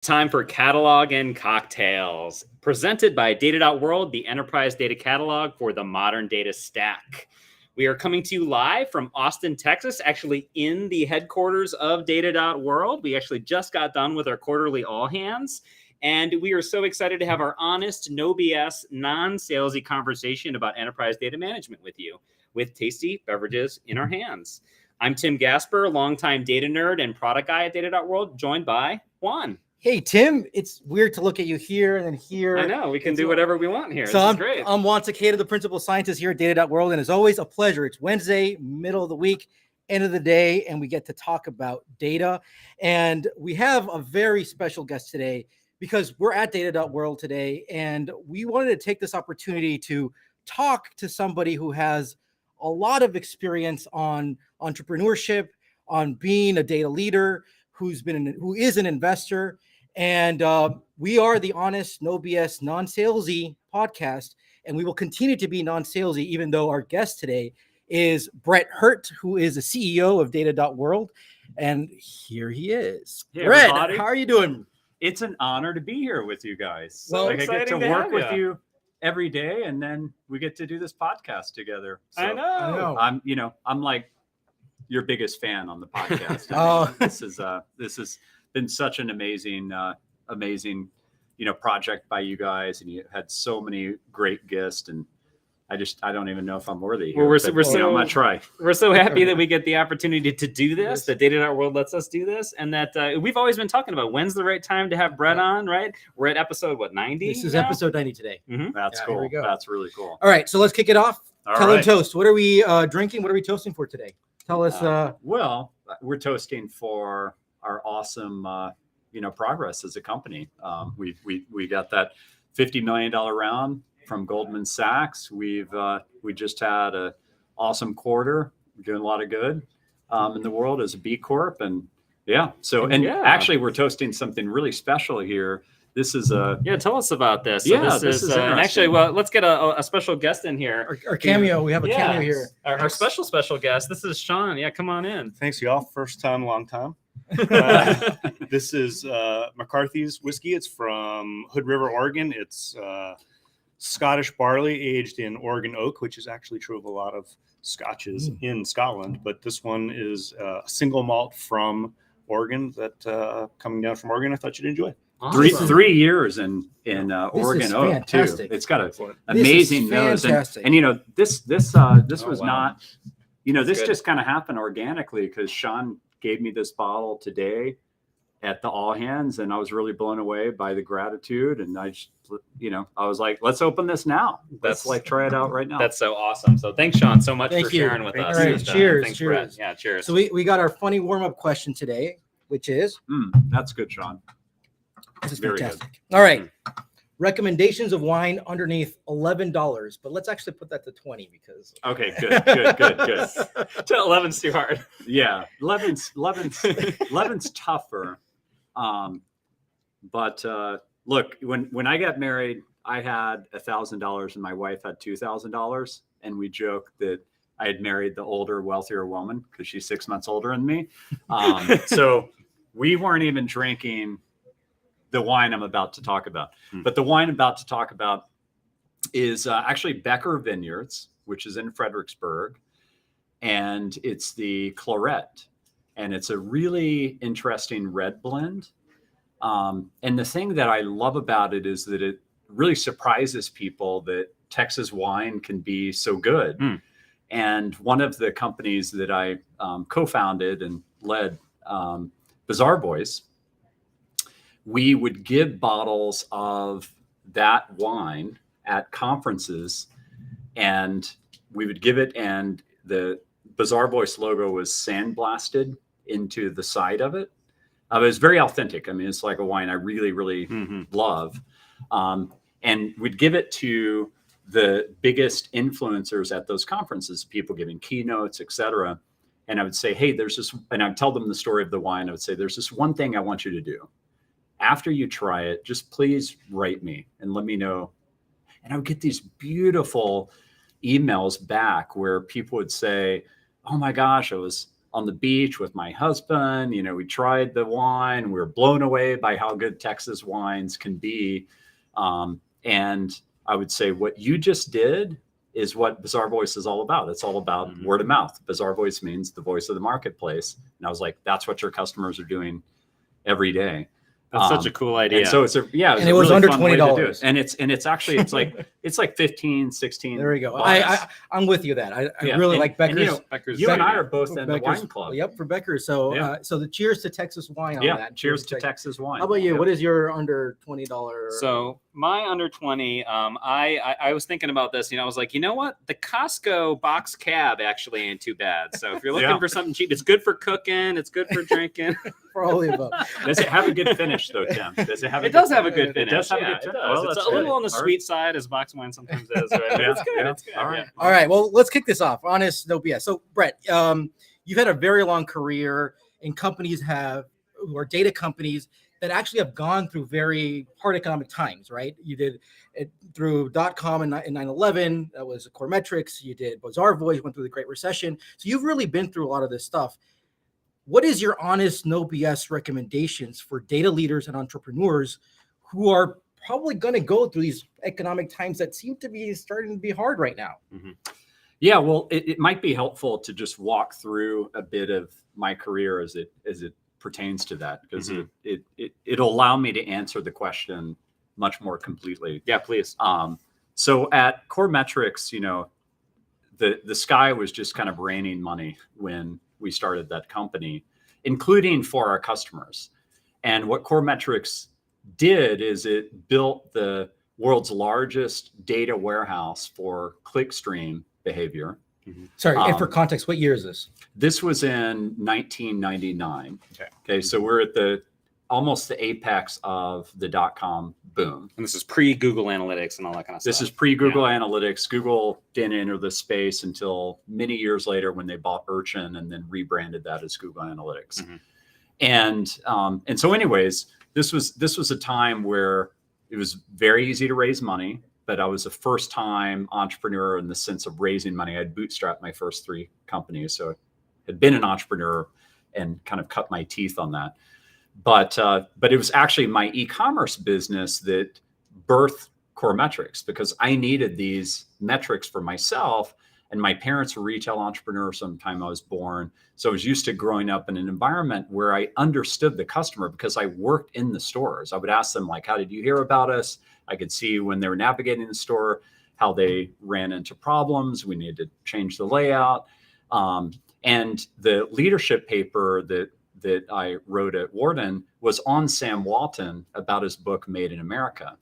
Time for Catalog and Cocktails, presented by data.world, the enterprise data catalog for the modern data stack. We are coming to you live from Austin, Texas, actually in the headquarters of data.world. We actually just got done with our quarterly all hands, and we are so excited to have our honest, no BS, non-salesy conversation about enterprise data management with you, with tasty beverages in our hands. I'm Tim Gasper, longtime data nerd and product guy at data.world, joined by Juan. Hey, Tim, it's weird to look at you here and then here. I know, we can do whatever we want here. So this is great. I'm Juan Takeda, the principal scientist here at data.world, and it's always a pleasure. It's Wednesday, middle of the week, end of the day, and we get to talk about data. And we have a very special guest today because we're at data.world today, and we wanted to take this opportunity to talk to somebody who has a lot of experience on entrepreneurship, on being a data leader, who is an investor. And we are the honest, no BS, non-salesy podcast, and we will continue to be non-salesy, even though our guest today is Brett Hurt, who is the CEO of data.world. And here he is. Hey, Brett, everybody. how are you doing? It's an honor to be here with you guys. So I get exciting to to work have with ya. you every day, and then we get to do this podcast together. So I know. I'm like your biggest fan on the podcast. Oh. This has been such an amazing, project by you guys, and you had so many great guests, and I don't even know if I'm worthy here. Well, I'm gonna try. We're so happy that we get the opportunity to do this, that data.world lets us do this, and that we've always been talking about when's the right time to have Brett on, right? We're at episode, 90? This is now? episode 90 today. That's Yeah, cool. here we go. That's really cool. All right, so let's kick it off. All Tell them right. toast. What are we drinking? What are we toasting for today? Tell us. Well, we're toasting for our awesome, progress as a company. We got that $50 million round from Goldman Sachs. We just had a awesome quarter. We're doing a lot of good in the world as a BCorp, and actually we're toasting something really special here. This is tell us about this. This is and actually, well, let's get a special guest in here. Our cameo. We have a cameo here. Our special guest. This is Sean. Yeah, come on in. Thanks, y'all. First time, long time. This is McCarthy's whiskey. It's from Hood River, Oregon. It's Scottish barley aged in Oregon oak, which is actually true of a lot of scotches in Scotland. But this one is a single malt from Oregon that coming down from Oregon. I thought you'd enjoy. Awesome. 3 years in Oregon oak too. Fantastic. It's got an amazing nose, and this was not, this good. just kind of happened organically because Sean gave me this bottle today at the all hands, and I was really blown away by the gratitude, and I just, I was like, let's open this now. Let's try it out right now. That's so awesome. So thanks, Sean, so much Thank for you. sharing with Thank us. you. All right, And, cheers, thanks, cheers. Brett. Yeah, cheers. So we got our funny warm-up question today, which is That's good, Sean. this is Very good. fantastic. All right. Recommendations of wine underneath $11, but let's actually put that to 20 because Okay, good. 11's too hard. Yeah, 11's tougher. But look, when I got married, I had $1,000 and my wife had $2,000, and we joked that I had married the older, wealthier woman because she's 6 months older than me. So we weren't even drinking the wine I'm about to talk about. But the wine I'm about to talk about is actually Becker Vineyards, which is in Fredericksburg, and it's the Claret, and it's a really interesting red blend. And the thing that I love about it is that it really surprises people that Texas wine can be so good. And one of the companies that I co-founded and led, Bazaar Boys, we would give bottles of that wine at conferences, and we would give it, and the Bazaar Boys logo was sandblasted into the side of it. It was very authentic. I mean, it's like a wine I really, really love. And we'd give it to the biggest influencers at those conferences, people giving keynotes, et cetera. And I would say, hey, there's this, and I would tell them the story of the wine. I would say, there's this one thing I want you to do. After you try it, just please write me and let me know. And I would get these beautiful emails back where people would say, oh my gosh, I was on the beach with my husband. You know, we tried the wine. We were blown away by how good Texas wines can be. And I would say what you just did is what Bizarre Voice is all about. It's all about word of mouth. Bizarre Voice means the voice of the marketplace. And I was like, that's what your customers are doing every day. That's such a cool idea. And so it's a, yeah, And it was really under fun way to do it. $20. And it's actually, it's like 15, 16. There we go. bucks. I'm with you that. I Yeah. really And- like Becker's. and, you know, Becker's you and great. I are both in the Becker's- wine club. Yep, for Becker's. So, Yeah. so the cheers to Texas wine on Yeah. that. Cheers to Texas wine. How about you? Yep. What is your under $20? So my under 20, I was thinking about this. You know, I was like, you know what? The Costco box cab actually ain't too bad. So if you're looking Yeah. for something cheap, it's good for cooking. It's good for drinking. For all of the above. Does it have a good finish though, Tim? Does it have? It does have a good It finish. does have a Yeah, good it finish. does. Well, It's that's a little good. on the All right. sweet side, as box wine sometimes is. Right? But Yeah, it's good. yeah. It's good. All right. Yeah. All right. Well, let's kick this off. Honest, no BS. So, Brett, you've had a very long career, and companies or data companies that actually have gone through very hard economic times, right? You did it through .com in 9/11. That was Core Metrics. You did Bizarre Voice, went through the Great Recession. So you've really been through a lot of this stuff. What is your honest, no BS recommendations for data leaders and entrepreneurs who are probably going to go through these economic times that seem to be starting to be hard right now? Yeah, well, it might be helpful to just walk through a bit of my career as it pertains to that, because it'll allow me to answer the question much more completely. Yeah, please. So at Core Metrics, you know, the sky was just kind of raining money when we started that company, including for our customers. And what Core Metrics did is it built the world's largest data warehouse for clickstream behavior. Sorry, and for context, what year is this? This was in 1999. Okay, so we're at almost the apex of the .com boom. And this is pre-Google Analytics and all that kind of stuff. This is pre-Google Analytics. Google didn't enter the space until many years later when they bought Urchin and then rebranded that as Google Analytics. And so anyways, this was a time where it was very easy to raise money, but I was a first-time entrepreneur in the sense of raising money. I'd bootstrapped my first 3 companies, so I had been an entrepreneur and kind of cut my teeth on that. But it was actually my e-commerce business that birthed Core Metrics, because I needed these metrics for myself. And my parents were retail entrepreneurs from the time I was born. So I was used to growing up in an environment where I understood the customer because I worked in the stores. I would ask them, like, how did you hear about us? I could see when they were navigating the store, how they ran into problems. We needed to change the layout. And the leadership paper that I wrote at Wharton was on Sam Walton about his book, Made in America,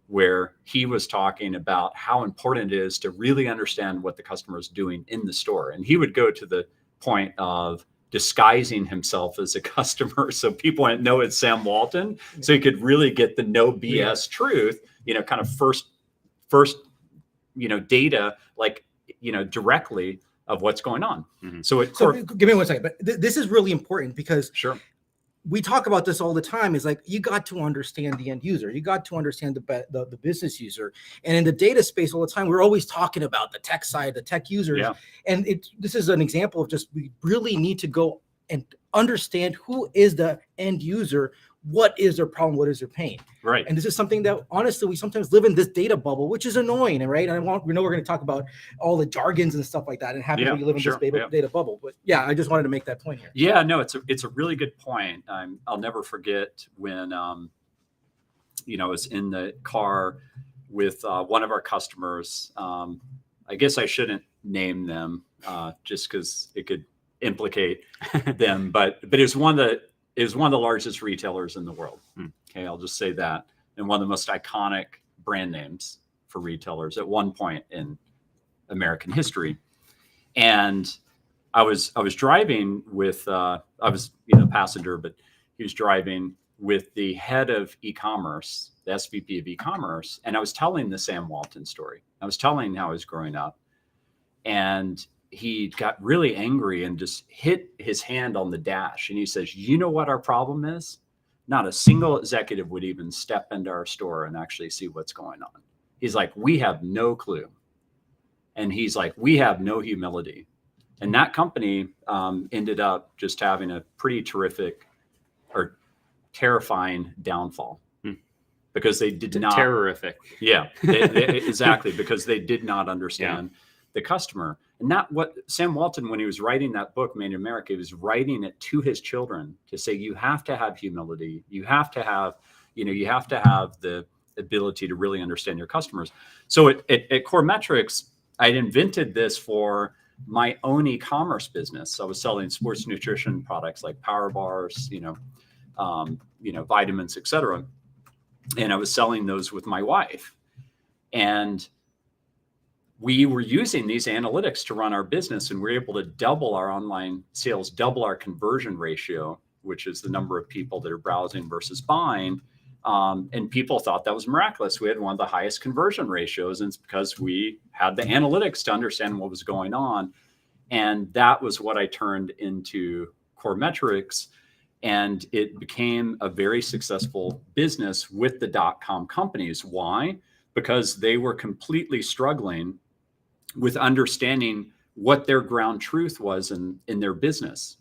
where he was talking about how important it is to really understand what the customer is doing in the store. And he would go to the point of disguising himself as a customer so people wouldn't know it's Sam Walton, so he could really get the no BS truth, you know, kind of first, you know, data, like, you know, directly of what's going on. So give me 1 second, but this is really important because Sure. we talk about this all the time. Is like, you got to understand the end user. You got to understand the business user. And in the data space all the time, we're always talking about the tech side, the tech users. Yeah. And this is an example of just, we really need to go and understand who is the end user, what is their problem, what is their pain. Right. And this is something that honestly, we sometimes live in this data bubble, which is annoying, right? And we know we're going to talk about all the jargons and stuff like that, and happy we live in this data bubble. But yeah, I just wanted to make that point here. Yeah, no, it's a really good point. I'll never forget when you know, I was in the car with one of our customers. I guess I shouldn't name them just because it could implicate them, but it was one of the largest retailers in the world. Okay, I'll just say that, and one of the most iconic brand names for retailers at one point in American history. And I was driving with I was, you know, passenger, but he was driving with the head of e-commerce, the SVP of e-commerce, and I was telling the Sam Walton story. I was telling how I was growing up, and he got really angry and just hit his hand on the dash. And he says, you know what our problem is? Not a single executive would even step into our store and actually see what's going on. He's like, we have no clue. And he's like, we have no humility. And that company ended up just having a pretty terrific or terrifying downfall because they did not. Terrorific. Yeah, exactly, because they did not understand the customer. And that what Sam Walton, when he was writing that book, Made in America, he was writing it to his children to say, you have to have humility. You have to have, you have to have the ability to really understand your customers. So at CoreMetrics, I'd invented this for my own e-commerce business. I was selling sports nutrition products like power bars, vitamins, et cetera. And I was selling those with my wife. And we were using these analytics to run our business, and we were able to double our online sales, double our conversion ratio, which is the number of people that are browsing versus buying. And people thought that was miraculous. We had one of the highest conversion ratios, and it's because we had the analytics to understand what was going on. And that was what I turned into CoreMetrics. And it became a very successful business with the .com companies. Why? Because they were completely struggling with understanding what their ground truth was in their business.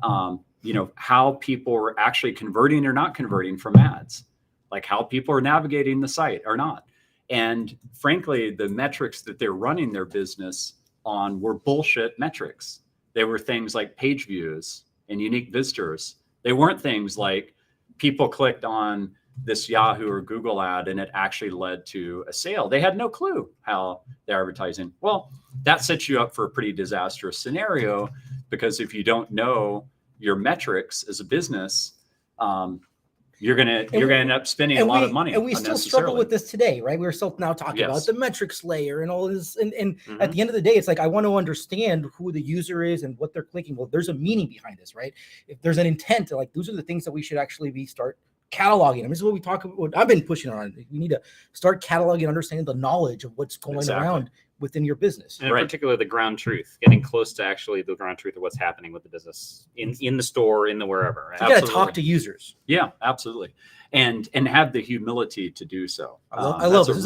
How people were actually converting or not converting from ads, like how people are navigating the site or not. And frankly, the metrics that they're running their business on were bullshit metrics. They were things like page views and unique visitors. They weren't things like people clicked on this Yahoo or Google ad and it actually led to a sale. They had no clue how they're advertising. Well, that sets you up for a pretty disastrous scenario, because if you don't know your metrics as a business, you're gonna end up spending a lot of money. And we still struggle with this today, right? We're still now talking about the metrics layer and all this. And at the end of the day, it's like, I want to understand who the user is and what they're clicking. Well, there's a meaning behind this, right? If there's an intent, like those are the things that we should actually start cataloging. And this is what we talk about. What I've been pushing on. We need to start cataloging, understanding the knowledge of what's going around within your business. And in particular, the ground truth, getting close to actually the ground truth of what's happening with the business in the store, in the wherever. So you got to talk to users. Yeah, absolutely. And have the humility to do so. I love this. This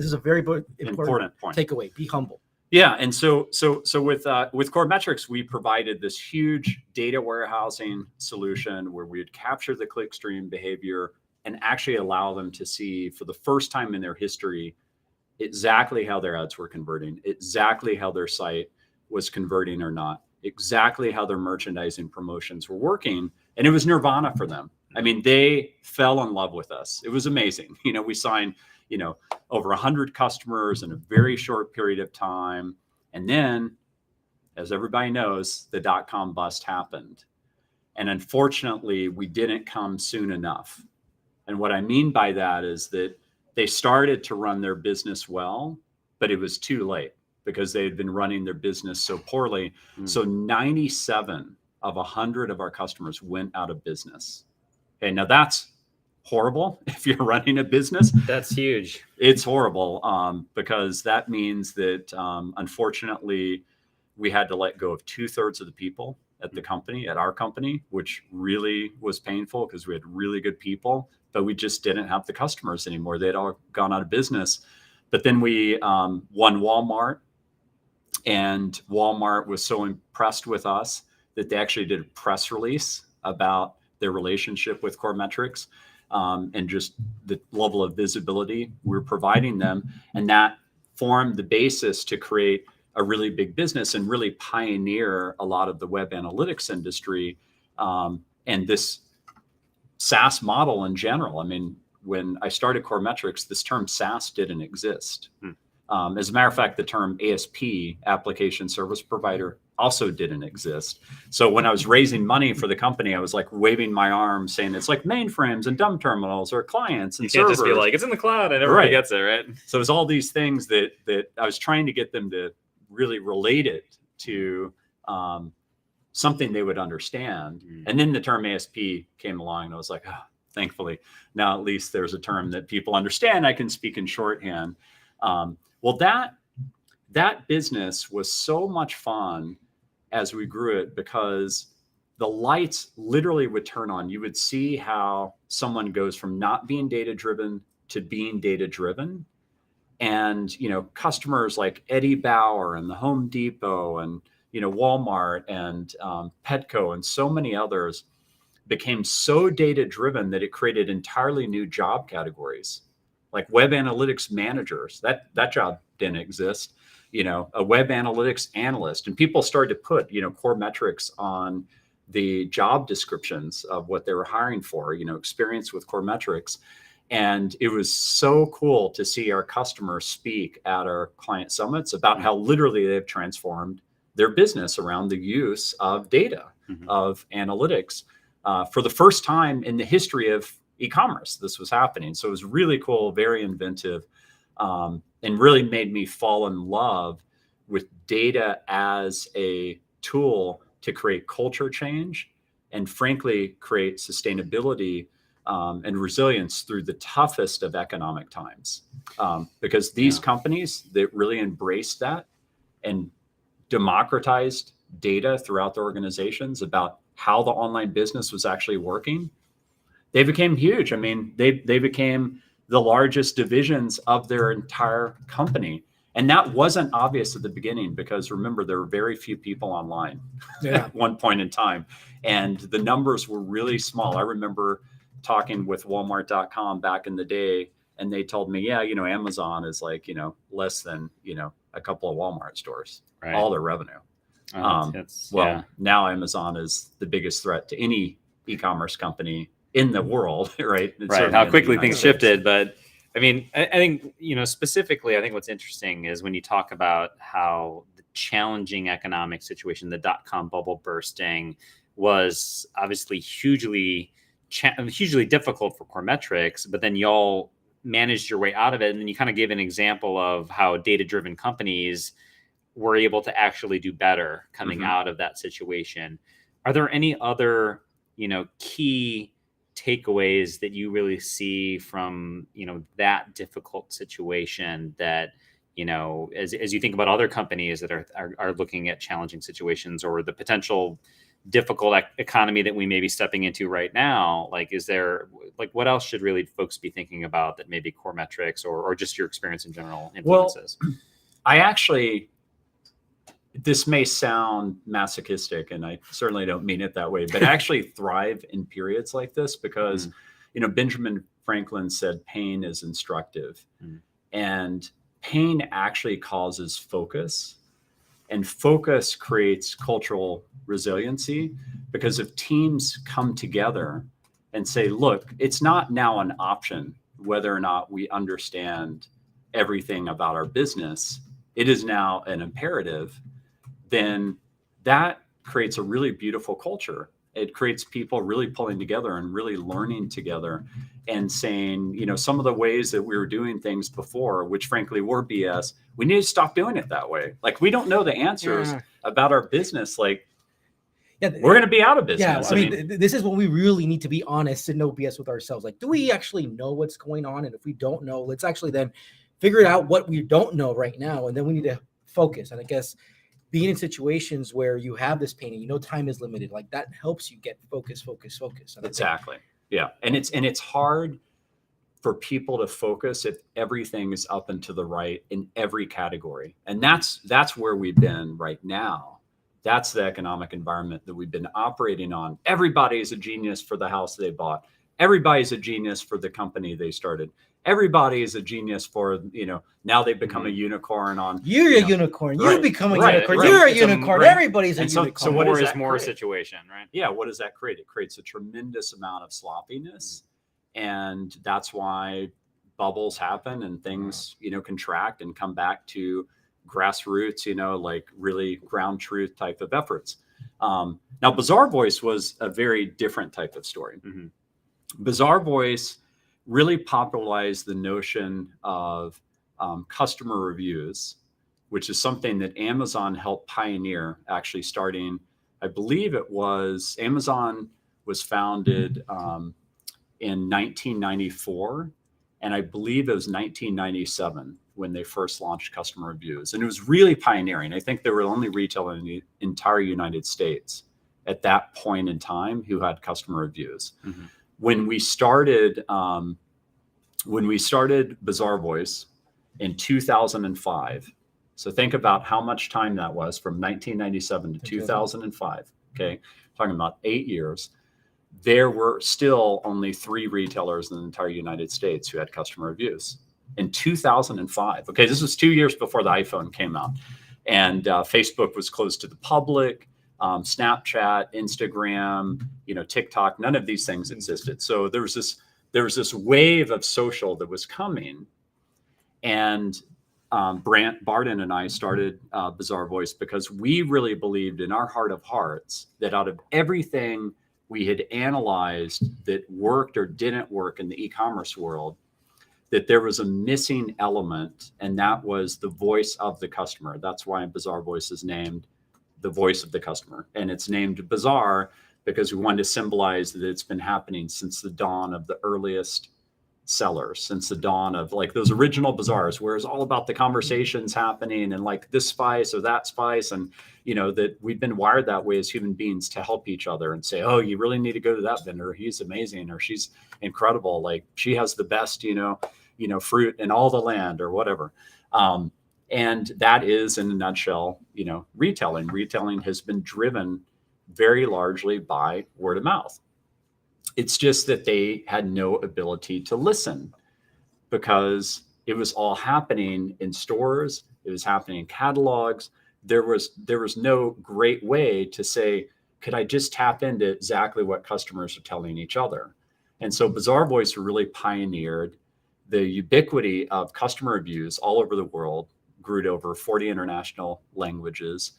is a very important point. Takeaway. Be humble. Yeah, and so with CoreMetrics, we provided this huge data warehousing solution where we would capture the clickstream behavior and actually allow them to see for the first time in their history exactly how their ads were converting, exactly how their site was converting or not, exactly how their merchandising promotions were working. And it was nirvana for them. I mean, they fell in love with us. It was amazing. We signed, over 100 customers in a very short period of time. And then, as everybody knows, the .com bust happened. And unfortunately, we didn't come soon enough. And what I mean by that is that they started to run their business well, but it was too late because they had been running their business so poorly. So 97 of 100 of our customers went out of business. Okay, now that's horrible. If you're running a business, that's huge. It's horrible because that means that unfortunately we had to let go of 2/3 of the people at the company, at our company, which really was painful because we had really good people, but we just didn't have the customers anymore. They'd all gone out of business. But then we won Walmart, and Walmart was so impressed with us that they actually did a press release about their relationship with CoreMetrics and just the level of visibility we're providing them. And that formed the basis to create a really big business and really pioneer a lot of the web analytics industry and this SaaS model in general. I mean, when I started CoreMetrics, this term SaaS didn't exist. As a matter of fact, the term ASP, application service provider, also didn't exist. So when I was raising money for the company, I was like waving my arm saying it's like mainframes and dumb terminals or clients and servers. You can't just be like, it's in the cloud and everybody gets it, right? So it was all these things that I was trying to get them to really relate it to something they would understand. And then the term ASP came along and I was like, oh, thankfully, now at least there's a term that people understand. I can speak in shorthand. Well, that business was so much fun as we grew it because the lights literally would turn on. You would see how someone goes from not being data-driven to being data-driven. And, customers like Eddie Bauer and the Home Depot and, Walmart and Petco and so many others became so data driven that it created entirely new job categories, like web analytics managers. That job didn't exist. A web analytics analyst, and people started to put core metrics on the job descriptions of what they were hiring for, experience with core metrics. And it was so cool to see our customers speak at our client summits about how literally they've transformed their business around the use of data, of analytics. For the first time in the history of e-commerce, this was happening. So it was really cool, very inventive, and really made me fall in love with data as a tool to create culture change and, frankly, create sustainability and resilience through the toughest of economic times. Because these companies that really embraced that and democratized data throughout their organizations about how the online business was actually working, they became huge. I mean, they became the largest divisions of their entire company. And that wasn't obvious at the beginning because, remember, there were very few people online at one point in time. And the numbers were really small. I remember talking with Walmart.com back in the day, and they told me, Amazon is like, less than, a couple of Walmart stores, all their revenue. Now Amazon is the biggest threat to any e-commerce company in the world, right? How quickly things shifted. But I mean, I think, specifically, I think what's interesting is when you talk about how the challenging economic situation, the dot-com bubble bursting, was obviously hugely difficult for core metrics, but then y'all managed your way out of it. And then you kind of gave an example of how data-driven companies were able to actually do better coming out of that situation. Are there any other, key takeaways that you really see from, that difficult situation that, as you think about other companies that are looking at challenging situations or the potential difficult economy that we may be stepping into right now? Is there, what else should really folks be thinking about that maybe core metrics or just your experience in general influences? Well, this may sound masochistic, and I certainly don't mean it that way, but I actually thrive in periods like this because, Benjamin Franklin said pain is instructive. And pain actually causes focus, and focus creates cultural resiliency, because if teams come together and say, look, it's not now an option whether or not we understand everything about our business, it is now an imperative, then that creates a really beautiful culture. It creates people really pulling together and really learning together and saying, some of the ways that we were doing things before, which frankly were BS, we need to stop doing it that way. We don't know the answers about our business. We're going to be out of business. I mean, this is when we really need to be honest and no BS with ourselves. Do we actually know what's going on? And if we don't know, let's actually then figure out what we don't know right now. And then we need to focus. And I guess being in situations where you have this pain and time is limited, that helps you get focus. Exactly. Yeah. And it's hard for people to focus if everything is up and to the right in every category. And that's where we've been right now. That's the economic environment that we've been operating on. Everybody is a genius for the house they bought. Everybody's a genius for the company they started. Everybody is a genius for, now they've become a unicorn on. You're a unicorn. You become a unicorn. You're a unicorn. Everybody's a unicorn. So what is more situation, right? Yeah. What does that create? It creates a tremendous amount of sloppiness. And that's why bubbles happen and things, contract and come back to grassroots, really ground truth type of efforts. Now, Bazaar Voice was a very different type of story. Bazaar Voice really popularized the notion of customer reviews, which is something that Amazon helped pioneer, actually starting, I believe Amazon was founded in 1994, and I believe it was 1997 when they first launched customer reviews. And it was really pioneering. I think they were the only retailer in the entire United States at that point in time who had customer reviews. When we started Bazaar Voice in 2005, So think about how much time that was from 1997 to 2005. Okay. Talking about 8 years. There were still only 3 retailers in the entire United States who had customer reviews in 2005. Okay. This was 2 years before the iPhone came out, and Facebook was closed to the public. Snapchat, Instagram, TikTok, none of these things existed. So there was this wave of social that was coming. And Brant Barden and I started Bizarre Voice because we really believed in our heart of hearts that out of everything we had analyzed that worked or didn't work in the e-commerce world, that there was a missing element, and that was the voice of the customer. That's why Bizarre Voice is named the voice of the customer. And it's named Bizarre because we wanted to symbolize that it's been happening since the dawn of the earliest sellers, since the dawn of like those original bazaars, where it's all about the conversations happening and like this spice or that spice. And, that we've been wired that way as human beings to help each other and say, oh, you really need to go to that vendor. He's amazing, or she's incredible. Like she has the best, fruit in all the land, or whatever. And that is, in a nutshell, retailing. Retailing has been driven very largely by word of mouth. It's just that they had no ability to listen because it was all happening in stores. It was happening in catalogs. There was no great way to say, could I just tap into exactly what customers are telling each other? And so Bizarre Voice really pioneered the ubiquity of customer reviews all over the world, grew to over 40 international languages.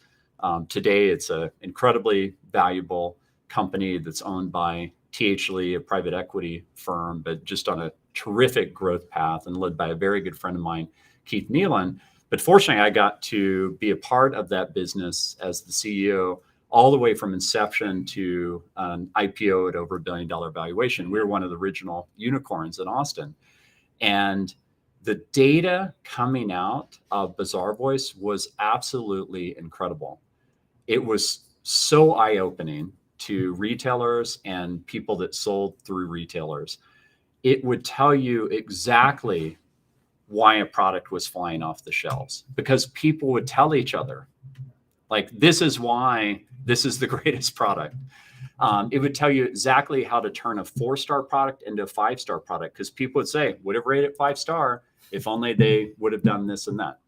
Today, it's an incredibly valuable company that's owned by TH Lee, a private equity firm, but just on a terrific growth path and led by a very good friend of mine, Keith Nealon. But fortunately, I got to be a part of that business as the CEO all the way from inception to an IPO at over $1 billion valuation. We were one of the original unicorns in Austin. And the data coming out of Bizarre Voice was absolutely incredible. It was so eye-opening to retailers and people that sold through retailers. It would tell you exactly why a product was flying off the shelves, because people would tell each other, like, this is why this is the greatest product. It would tell you exactly how to turn a 4-star product into a 5-star product, because people would say, would have rated 5-star if only they would have done this and that.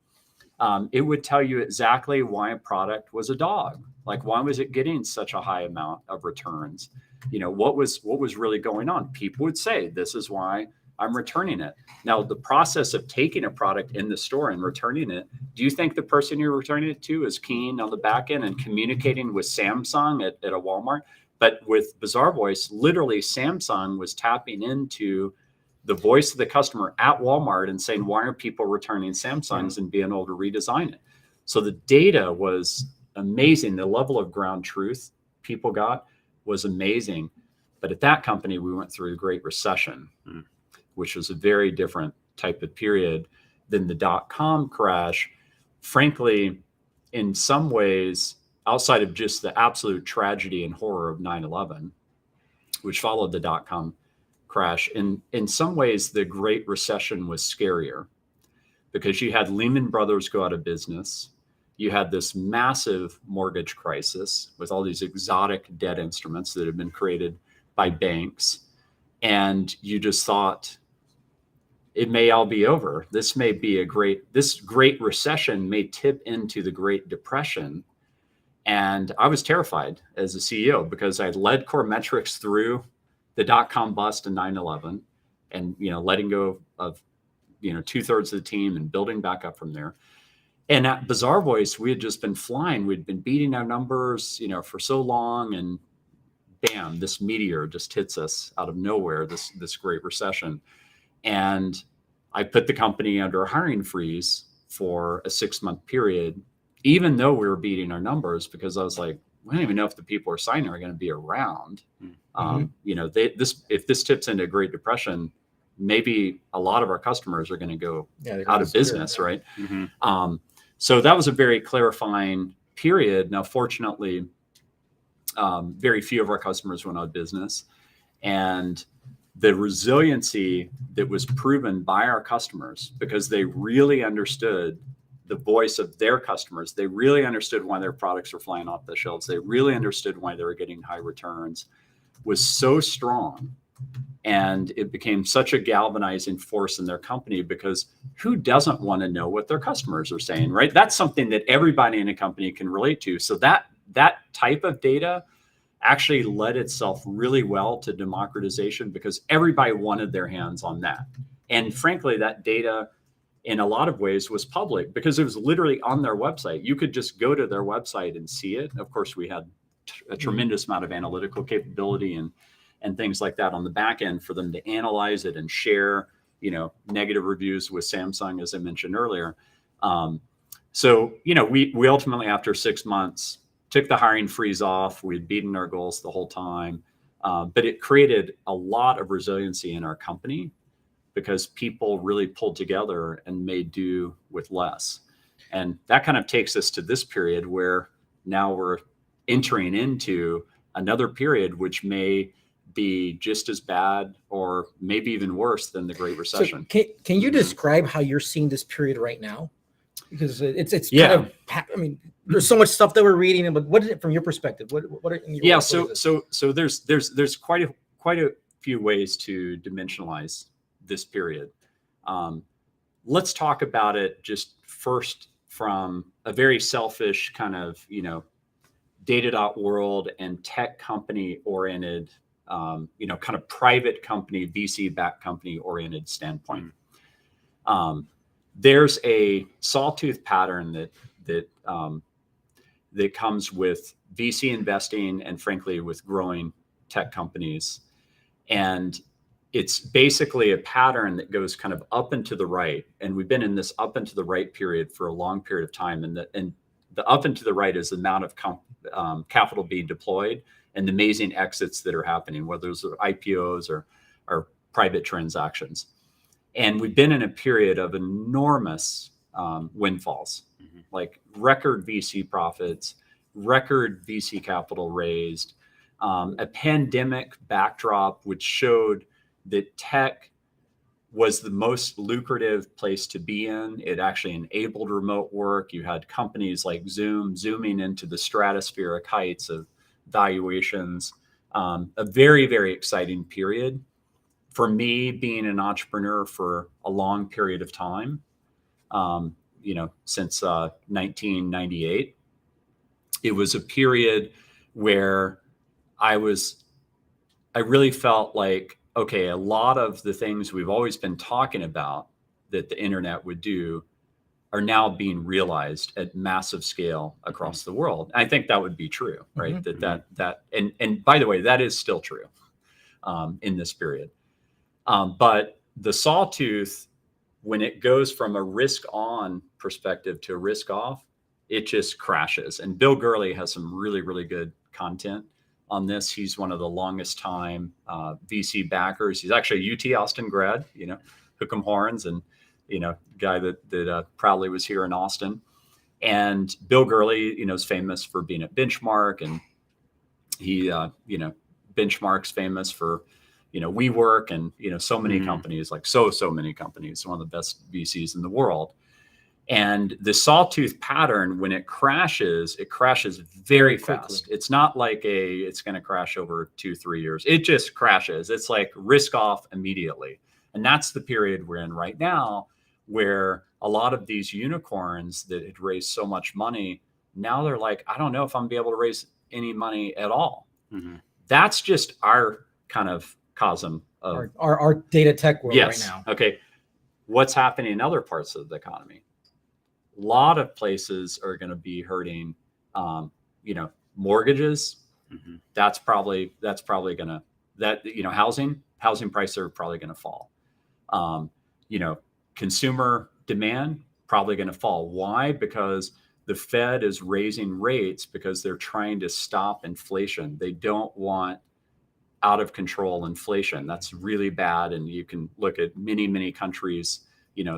It would tell you exactly why a product was a dog. Like, why was it getting such a high amount of returns? What was really going on? People would say, this is why I'm returning it. Now, the process of taking a product in the store and returning it, do you think the person you're returning it to is keen on the back end and communicating with Samsung at a Walmart? But with Bizarre Voice, literally Samsung was tapping into the voice of the customer at Walmart and saying, why are people returning Samsungs, and being able to redesign it? So the data was amazing. The level of ground truth people got was amazing. But at that company, we went through a great recession, which was a very different type of period than the dot-com crash. Frankly, in some ways, outside of just the absolute tragedy and horror of 9/11, which followed the dot-com crash, in some ways, the Great Recession was scarier, because you had Lehman Brothers go out of business. You had this massive mortgage crisis with all these exotic debt instruments that had been created by banks. And you just thought, it may all be over. This great recession may tip into the Great Depression. And I was terrified as a CEO, because I led Core Metrics through the dot-com bust in 9/11, and letting go of 2/3 of the team and building back up from there. And at Bizarre Voice, we had just been flying. We'd been beating our numbers, for so long, and bam, this meteor just hits us out of nowhere, this Great Recession. And I put the company under a hiring freeze for a 6-month period, even though we were beating our numbers, because I was like, we don't even know if the people are signing are going to be around. If this tips into a Great Depression, maybe a lot of our customers are going to go out of business, right? Mm-hmm. So that was a very clarifying period. Now, fortunately, very few of our customers went out of business, and the resiliency that was proven by our customers, because they really understood the voice of their customers. They really understood why their products were flying off the shelves. They really understood why they were getting high returns, was so strong. And it became such a galvanizing force in their company, because who doesn't want to know what their customers are saying, right? That's something that everybody in a company can relate to. So that type of data actually led itself really well to democratization, because everybody wanted their hands on that. And frankly, that data in a lot of ways was public, because it was literally on their website. You could just go to their website and see it. Of course, we had a tremendous amount of analytical capability and things like that on the back end for them to analyze it and share, negative reviews with Samsung, as I mentioned earlier. So, we ultimately, after 6 months, took the hiring freeze off. We'd beaten our goals the whole time. But it created a lot of resiliency in our company, because people really pulled together and made do with less. And that kind of takes us to this period where now we're entering into another period, which may be just as bad or maybe even worse than the Great Recession. So can you describe how you're seeing this period right now? Because it's Yeah. kind of, I mean, there's so much stuff that we're reading, but what is it from your perspective? What are in your Yeah, what so is it? there's quite a few ways to dimensionalize this period. Let's talk about it just first from a very selfish kind of, data.world and tech company oriented, kind of private company, VC-backed company oriented standpoint. There's a sawtooth pattern that comes with VC investing and frankly with growing tech companies. And it's basically a pattern that goes kind of up and to the right. And we've been in this up and to the right period for a long period of time. And the up and to the right is the amount of capital being deployed and the amazing exits that are happening, whether those are IPOs or private transactions. And we've been in a period of enormous windfalls, like record VC profits, record VC capital raised, a pandemic backdrop, which showed that tech was the most lucrative place to be in. It actually enabled remote work. You had companies like Zoom zooming into the stratospheric heights of valuations. A very, very exciting period. For me, being an entrepreneur for a long period of time, since 1998, it was a period where I really felt like, okay, a lot of the things we've always been talking about that the internet would do are now being realized at massive scale across the world. I think that would be true, right? And by the way, that is still true in this period. But the sawtooth, when it goes from a risk on perspective to a risk off, it just crashes. And Bill Gurley has some really, really good content on this. He's one of the longest time VC backers. He's actually a UT Austin grad, hook 'em horns, and, guy that proudly was here in Austin. And Bill Gurley, is famous for being at Benchmark, and he, Benchmark's famous for, WeWork and, so many companies, like so many companies, one of the best VCs in the world. And the sawtooth pattern, when it crashes very fast. It's not like it's going to crash over 2-3 years. It just crashes. It's like risk off immediately. And that's the period we're in right now, where a lot of these unicorns that had raised so much money, now they're like, I don't know if I'm gonna be able to raise any money at all. That's just our kind of cosm of our data tech world right now. Okay. What's happening in other parts of the economy? A lot of places are going to be hurting, mortgages. That's probably going to, housing prices are probably going to fall. Consumer demand probably going to fall. Why? Because the Fed is raising rates because they're trying to stop inflation. They don't want out of control inflation. That's really bad. And you can look at many, many countries,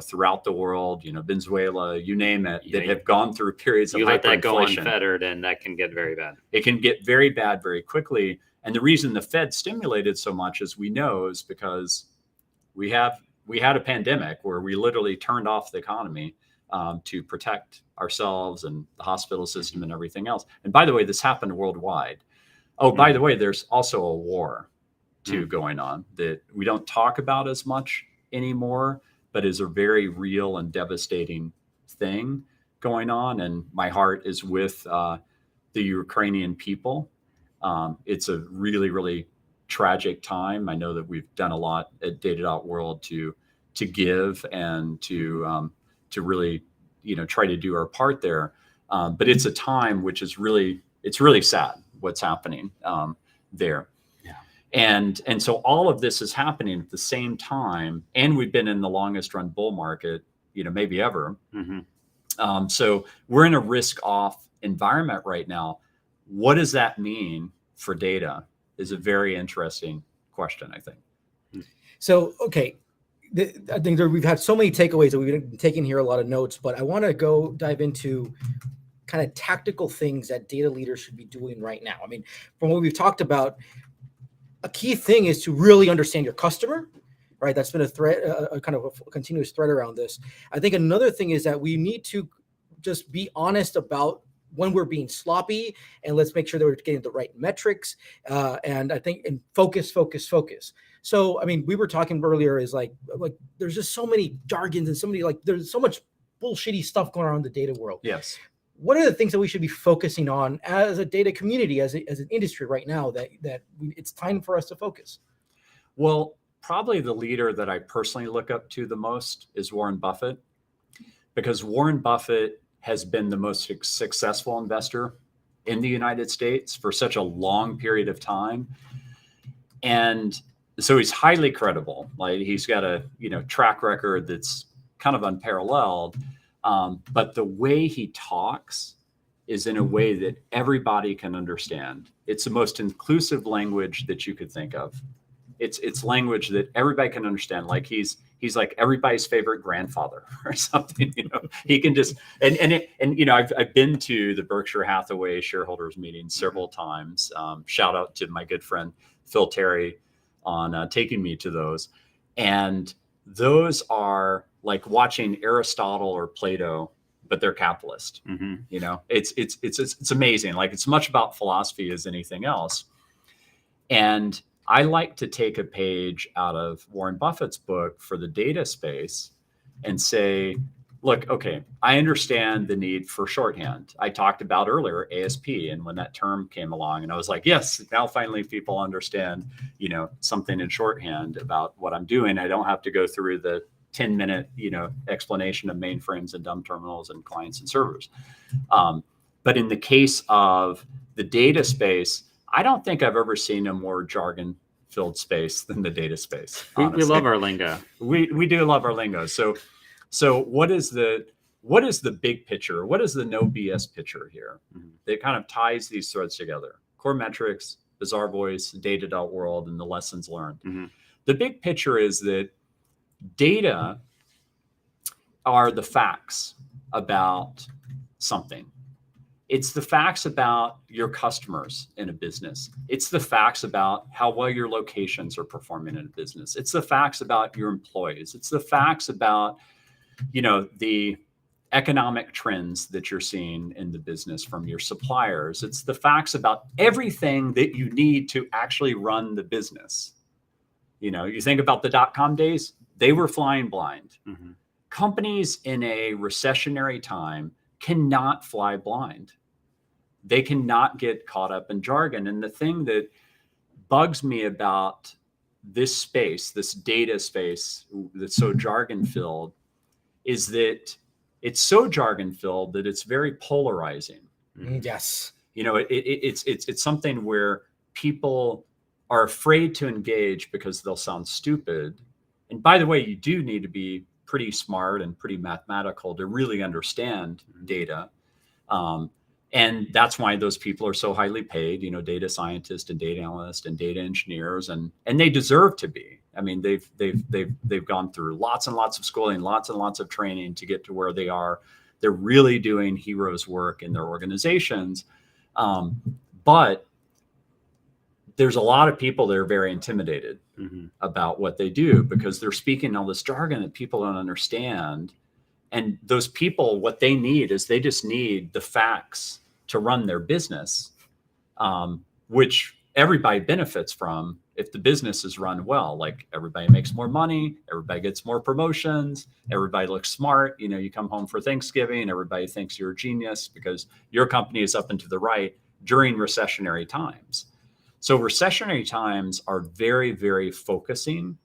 throughout the world, Venezuela, you name it, that have gone through periods of hyperinflation. You let that go unfettered, and that can get very bad. It can get very bad very quickly. And the reason the Fed stimulated so much, as we know, is because we had a pandemic where we literally turned off the economy. to protect ourselves and the hospital system and everything else. And by the way, this happened worldwide. Oh, by the way, there's also a war too going on that we don't talk about as much anymore, but is a very real and devastating thing going on. And my heart is with the Ukrainian people. It's a really, really tragic time. I know that we've done a lot at data.world to give and to really, try to do our part there. But it's a time which is it's really sad what's happening there. Yeah. And so all of this is happening at the same time, and we've been in the longest run bull market, maybe ever. So we're in a risk off environment right now. What does that mean for data is a very interesting question, I think. So, okay. I think we've had so many takeaways that we've been taking here, a lot of notes, but I want to go dive into kind of tactical things that data leaders should be doing right now. I mean, from what we've talked about, a key thing is to really understand your customer, right? That's been a thread, a kind of a continuous thread around this. I think another thing is that we need to just be honest about when we're being sloppy, and let's make sure that we're getting the right metrics. And I think, and focus. So, I mean, we were talking earlier is like there's just so many jargons and so many, there's so much bullshitty stuff going on in the data world. Yes. What are the things that we should be focusing on as a data community, as an industry right now that it's time for us to focus? Well, probably the leader that I personally look up to the most is Warren Buffett, because Warren Buffett has been the most successful investor in the United States for such a long period of time. And so he's highly credible. Like, he's got a track record that's kind of unparalleled. But the way he talks is in a way that everybody can understand. It's the most inclusive language that you could think of. It's language that everybody can understand. Like, he's like everybody's favorite grandfather or something. He can just I've been to the Berkshire Hathaway shareholders meeting several times. Shout out to my good friend Phil Terry on taking me to those. And those are like watching Aristotle or Plato, but they're capitalist. It's amazing. Like, it's much about philosophy as anything else. And I like to take a page out of Warren Buffett's book for the data space and say, look, okay, I understand the need for shorthand. I talked about earlier ASP, and when that term came along, and I was like, yes, now finally people understand, something in shorthand about what I'm doing. I don't have to go through the 10-minute, explanation of mainframes and dumb terminals and clients and servers. But in the case of the data space, I don't think I've ever seen a more jargon-filled space than the data space. We love our lingo. We do love our lingo. So what is the big picture? What is the no BS picture here? That kind of ties these threads together: core metrics, bizarre voice, data.world, and the lessons learned. The big picture is that data are the facts about something. It's the facts about your customers in a business. It's the facts about how well your locations are performing in a business. It's the facts about your employees. It's the facts about, the economic trends that you're seeing in the business from your suppliers. It's the facts about everything that you need to actually run the business. You think about the .com days, they were flying blind. Companies in a recessionary time cannot fly blind. They cannot get caught up in jargon. And the thing that bugs me about this space, this data space that's so jargon filled, is that it's so jargon filled that it's very polarizing. Yes. It's something where people are afraid to engage because they'll sound stupid. And by the way, you do need to be pretty smart and pretty mathematical to really understand data. And that's why those people are so highly paid, data scientists and data analysts and data engineers, and they deserve to be. I mean, they've gone through lots and lots of schooling, lots and lots of training to get to where they are. They're really doing heroes work in their organizations. But there's a lot of people that are very intimidated about what they do because they're speaking all this jargon that people don't understand. And those people, what they need is they just need the facts to run their business, which everybody benefits from if the business is run well. Like everybody makes more money, everybody gets more promotions, everybody looks smart. You know, you come home for Thanksgiving, everybody thinks you're a genius because your company is up and to the right during recessionary times. So recessionary times are very, very focusing,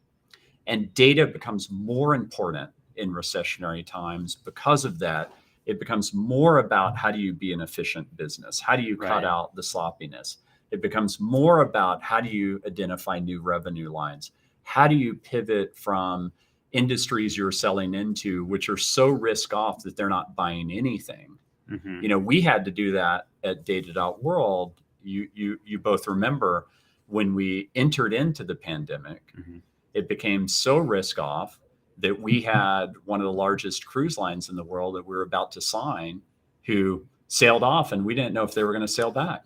and data becomes more important in recessionary times. Because of that, it becomes more about how do you be an efficient business? How do you cut out the sloppiness? It becomes more about how do you identify new revenue lines? How do you pivot from industries you're selling into, which are so risk off that they're not buying anything? Mm-hmm. You know, we had to do that at data.world. You both remember when we entered into the pandemic, Mm-hmm. it became so risk off that we had one of the largest cruise lines in the world that we were about to sign who sailed off, and we didn't know if they were going to sail back.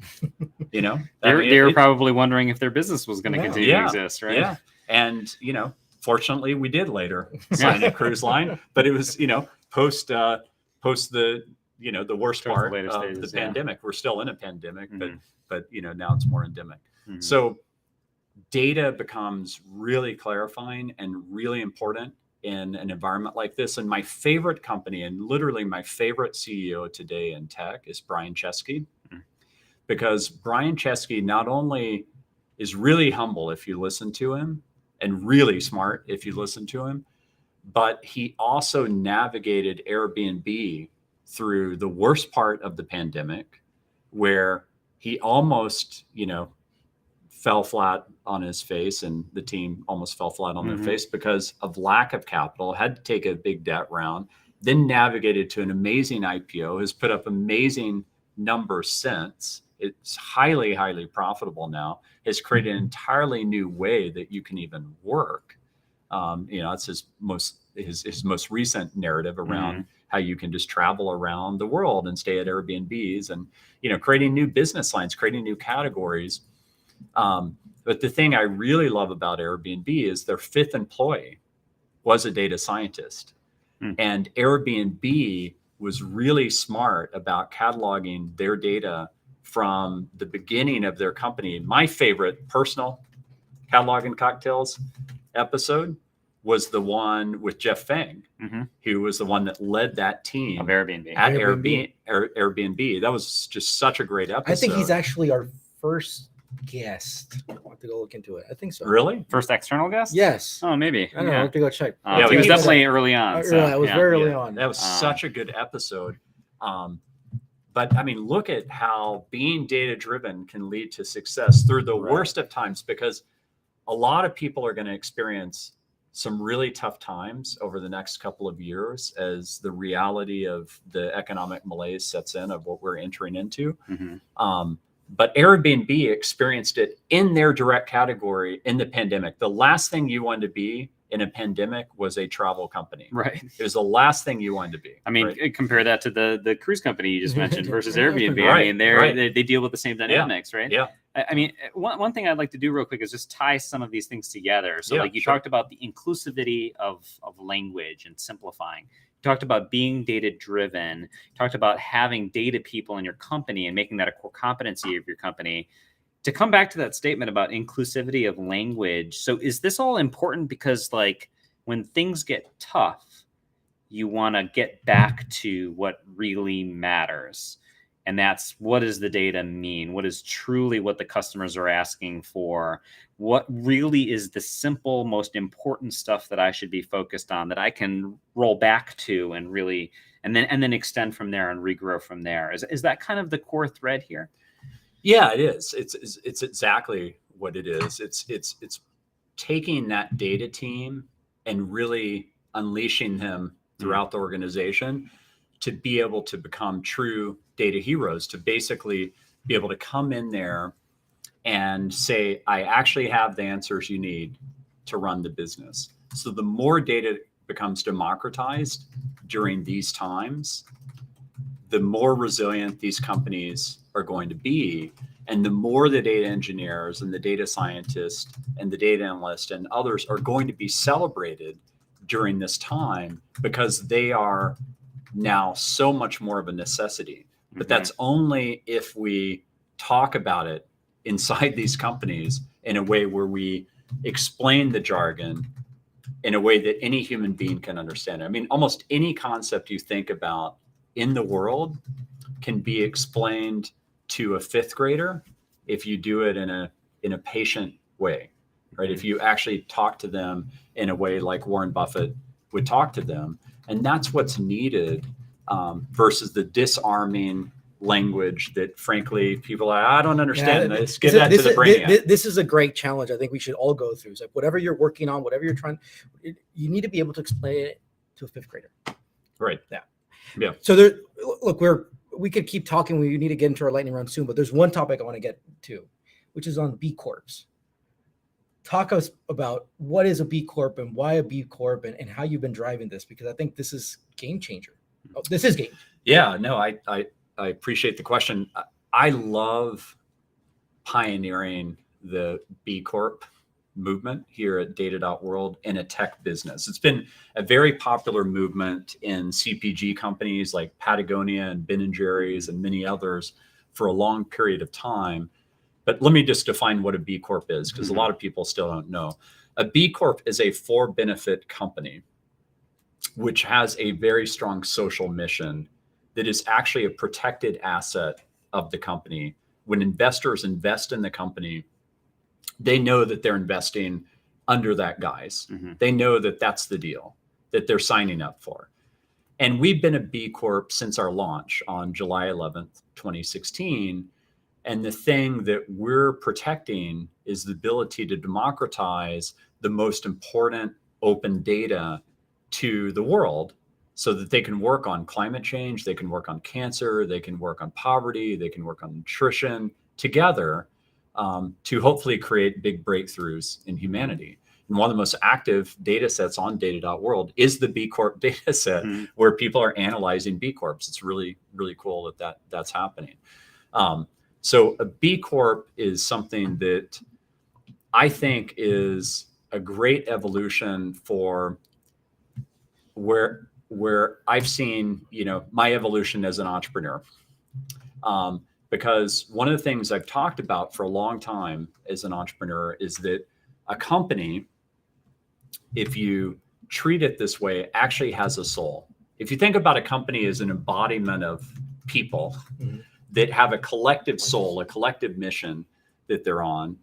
You know, they were probably wondering if their business was going to continue to Yeah, exist, right? Yeah. And, you know, fortunately we did later sign a cruise line, but it was, you know, post the, you know, the worst Towards the part later of stages, the yeah. pandemic. We're still in a pandemic, Mhm. but, you know, now it's more endemic. Mhm. So data becomes really clarifying and really important in an environment like this. And my favorite company, and literally my favorite CEO today in tech, is Brian Chesky. Mhm. Because Brian Chesky not only is really humble if you listen to him, and really smart if you listen to him, but he also navigated Airbnb through the worst part of the pandemic, where he almost, you know, fell flat on his face, and the team almost fell flat on their Mhm. face because of lack of capital, had to take a big debt round, then navigated to an amazing IPO, has put up amazing numbers since. It's highly, highly profitable now, has created an entirely new way that you can even work. You know, it's his most recent narrative around how you can just travel around the world and stay at Airbnbs, and, you know, creating new business lines, creating new categories. But the thing I really love about Airbnb is their fifth employee was a data scientist. And Airbnb was really smart about cataloging their data from the beginning of their company. My favorite personal cataloging cocktails episode was the one with Jeff Fang, who was the one that led that team Of Airbnb. at Airbnb. Airbnb. That was just such a great episode. I think he's actually our first guest. I'll have to go look into it. I think so. Really? First external guest? Yes. Oh, maybe. I don't know. I have to go check. Yeah, He we was need to- definitely early on. So, it was very early Yeah, on. That was such a good episode. But I mean, look at how being data driven can lead to success through the worst of times, because a lot of people are going to experience some really tough times over the next couple of years as the reality of the economic malaise sets in of what we're entering into. But Airbnb experienced it in their direct category in the pandemic. The last thing you wanted to be in a pandemic was a travel company. Right. It was the last thing you wanted to be. I mean, right? compare that to the cruise company you just mentioned versus Airbnb. Right, I mean, they deal with the same dynamics, right? Yeah. I mean, one thing I'd like to do real quick is just tie some of these things together. So, Yeah, like you sure. talked about the inclusivity of language and simplifying. You talked about being data driven. You talked about having data people in your company and making that a core competency of your company. To come back to that statement about inclusivity of language. So, is this all important because, like, when things get tough, you want to get back to what really matters? And that's, what does the data mean? What is truly what the customers are asking for? What really is the simple, most important stuff that I should be focused on, that I can roll back to and really, and then extend from there and regrow from there? Is that kind of the core thread here? Yeah, it is. It's exactly what it is. It's taking that data team and really unleashing them throughout the organization to be able to become true data heroes, to basically be able to come in there and say, I actually have the answers you need to run the business. So the more data becomes democratized during these times, the more resilient these companies are going to be. And the more the data engineers and the data scientists and the data analysts and others are going to be celebrated during this time because they are now so much more of a necessity. But that's only if we talk about it inside these companies in a way where we explain the jargon in a way that any human being can understand. I mean, almost any concept you think about in the world can be explained to a fifth grader if you do it in a patient way, right? If you actually talk to them in a way like Warren Buffett would talk to them. And that's what's needed versus the disarming language that frankly people are, I don't understand. Yeah, Let's give that to the brainiac. This is a great challenge I think we should all go through. It's like whatever you're working on, whatever you're trying, you need to be able to explain it to a fifth grader. Right. Yeah. So look, we could keep talking. We need to get into our lightning round soon, but there's one topic I want to get to, which is on B Corps. Talk us about what is a B Corp and why a B Corp and how you've been driving this, because I think this is game changer. Oh, this is game. Yeah, no, I appreciate the question. I love pioneering the B Corp movement here at data.world in a tech business. It's been a very popular movement in CPG companies like Patagonia and Ben & Jerry's and many others for a long period of time. But let me just define what a B Corp is, because a lot of people still don't know. A B Corp is a for-benefit company, which has a very strong social mission that is actually a protected asset of the company. When investors invest in the company, they know that they're investing under that guise. They know that that's the deal that they're signing up for. And we've been a B Corp since our launch on July 11th, 2016. And the thing that we're protecting is the ability to democratize the most important open data to the world so that they can work on climate change, they can work on cancer, they can work on poverty, they can work on nutrition together to hopefully create big breakthroughs in humanity. And one of the most active data sets on data.world is the B Corp data set where people are analyzing B Corps. It's really, really cool that's happening. So a B Corp is something that I think is a great evolution for where I've seen, my evolution as an entrepreneur. Because one of the things I've talked about for a long time as an entrepreneur is that a company, if you treat it this way, actually has a soul. If you think about a company as an embodiment of people that have a collective soul, a collective mission that they're on,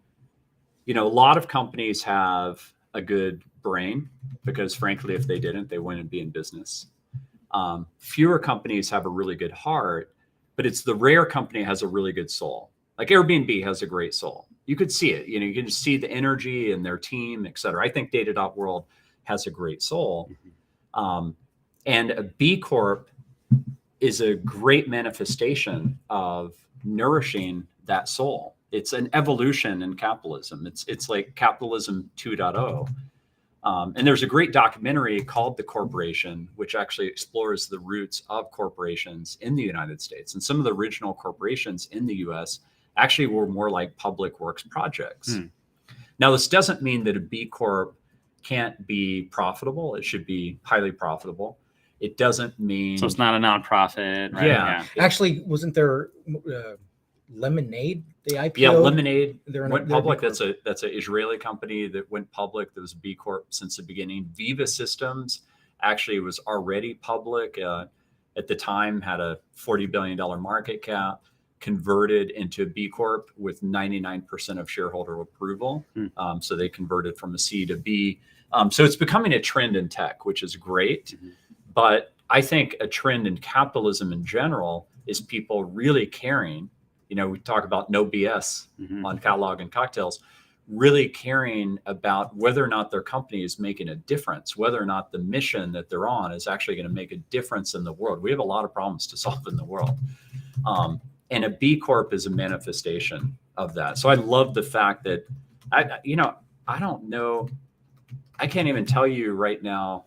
a lot of companies have a good brain because frankly, if they didn't, they wouldn't be in business. Fewer companies have a really good heart, but it's the rare company has a really good soul. Like Airbnb has a great soul. You could see it, you can just see the energy in their team, et cetera. I think data.world has a great soul. And a B Corp is a great manifestation of nourishing that soul. It's an evolution in capitalism. It's like capitalism 2.0. And there's a great documentary called The Corporation, which actually explores the roots of corporations in the United States. And some of the original corporations in the US actually were more like public works projects. Now, this doesn't mean that a B Corp can't be profitable. It should be highly profitable. It doesn't mean... So it's not a nonprofit, right? Yeah. Actually, wasn't there Lemonade, the IPO? Yeah, Lemonade went public. That's That's an Israeli company that went public. That was B Corp since the beginning. Viva Systems actually was already public at the time, had a $40 billion market cap, converted into a B Corp with 99% of shareholder approval. So they converted from a C to B. So it's becoming a trend in tech, which is great. But I think a trend in capitalism in general is people really caring. We talk about no BS on Catalog and Cocktails, really caring about whether or not their company is making a difference, whether or not the mission that they're on is actually going to make a difference in the world. We have a lot of problems to solve in the world. And a B Corp is a manifestation of that. So I love the fact that, I don't know, I can't even tell you right now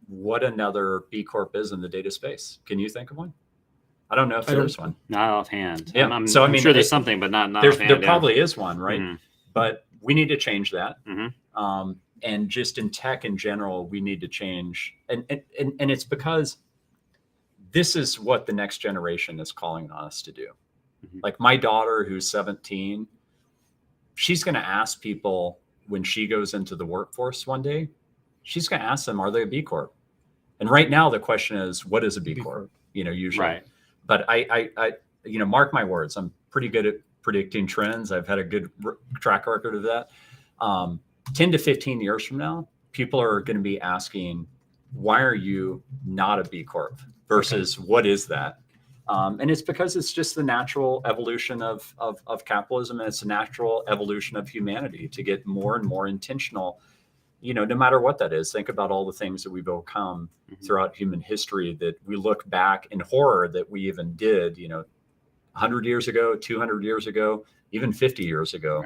what another B Corp is in the data space. Can you think of one? I don't know if there's one. Not offhand. Yeah. I'm So sure there's something, but not there offhand. probably is one, right? But we need to change that. and just in tech in general, we need to change. And it's because this is what the next generation is calling on us to do. Mhm. Like my daughter, who's 17, she's going to ask people when she goes into the workforce one day, she's going to ask them, are they a B Corp? And right now the question is, what is a B Corp? You know, usually. Right. But I, you know, mark my words, I'm pretty good at predicting trends. I've had a good track record of that. 10 to 15 years from now, people are going to be asking, why are you not a B Corp versus what is that? And it's because it's just the natural evolution of capitalism, and it's a natural evolution of humanity to get more and more intentional, you know, no matter what that is. Think about all the things that we've overcome throughout human history that we look back in horror that we even did, you know, 100 years ago, 200 years ago, even 50 years ago.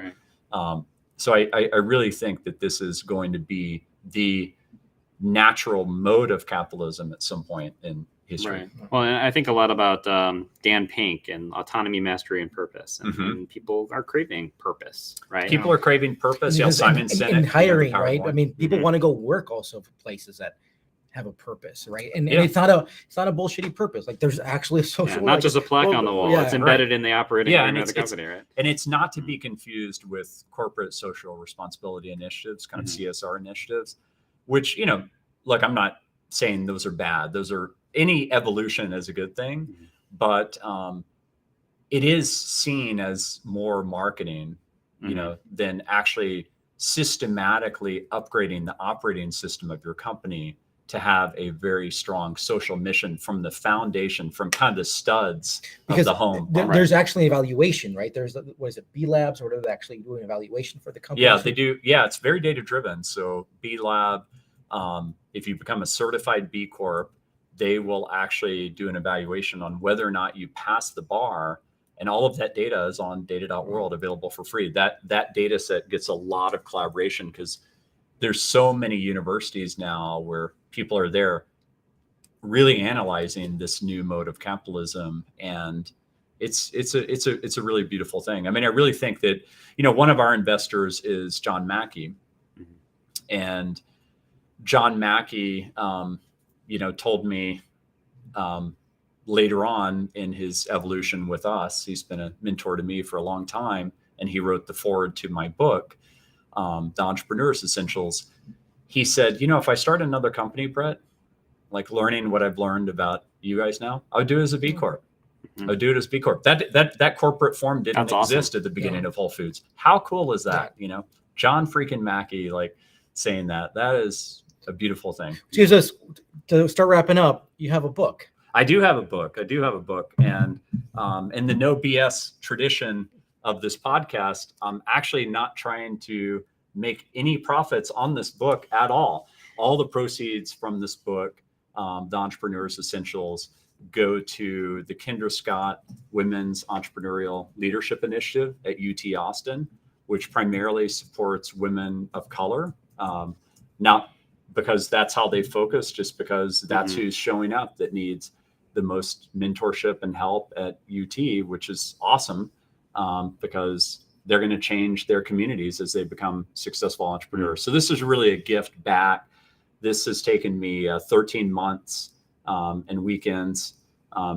Right. So I really think that this is going to be the natural mode of capitalism at some point in history. Right. Well, and I think a lot about Dan Pink and autonomy, mastery, and purpose. And people are craving purpose, right? People are craving purpose. Yeah, Because- Simon and, Sinek. and hiring, the Power of right? One. I mean, people Mhm. want to go work also for places that have a purpose, right? And Yeah. it's not a bullshitty purpose. Like there's actually a social, Yeah, not like, just a plaque on the wall. yeah, it's embedded in the operating Yeah, agreement and of the company, right? And it's not to be confused with corporate social responsibility initiatives, kind of Mhm. CSR initiatives, which, you know, look, I'm not saying those are bad. Those are, any evolution is a good thing, Mhm. but it is seen as more marketing, you know, than actually systematically upgrading the operating system of your company to have a very strong social mission from the foundation, from kind of the studs because of the home. there's actually evaluation, right? There's what is it, B Labs, or what are they actually doing evaluation for the company? Yeah, they do. Yeah, it's very data driven. So B Lab, if you become a certified B Corp, they will actually do an evaluation on whether or not you pass the bar. And all of that data is on data.world, available for free. That data set gets a lot of collaboration because there's so many universities now where people are there really analyzing this new mode of capitalism, and it's a really beautiful thing. I mean, I really think that, you know, one of our investors is John Mackey, and John Mackey, you know, told me later on in his evolution with us, he's been a mentor to me for a long time, and he wrote the foreword to my book, The Entrepreneur's Essentials. He said, you know, if I start another company, Brett, like learning what I've learned about you guys now, I would do it as a B Corp. I would do it as B Corp. That corporate form didn't That's awesome. exist at the beginning of Whole Foods. How cool is that? You know, John freaking Mackey, like saying that is a beautiful thing. Jesus, to start wrapping up, you have a book. I do have a book. And in the no BS tradition of this podcast, I'm actually not trying to make any profits on this book at all. All the proceeds from this book, The Entrepreneur's Essentials, go to the Kendra Scott Women's Entrepreneurial Leadership Initiative at UT Austin, which primarily supports women of color. Not because that's how they focus, just because that's who's showing up that needs the most mentorship and help at UT, which is awesome, because they're going to change their communities as they become successful entrepreneurs. So this is really a gift back. This has taken me 13 months and weekends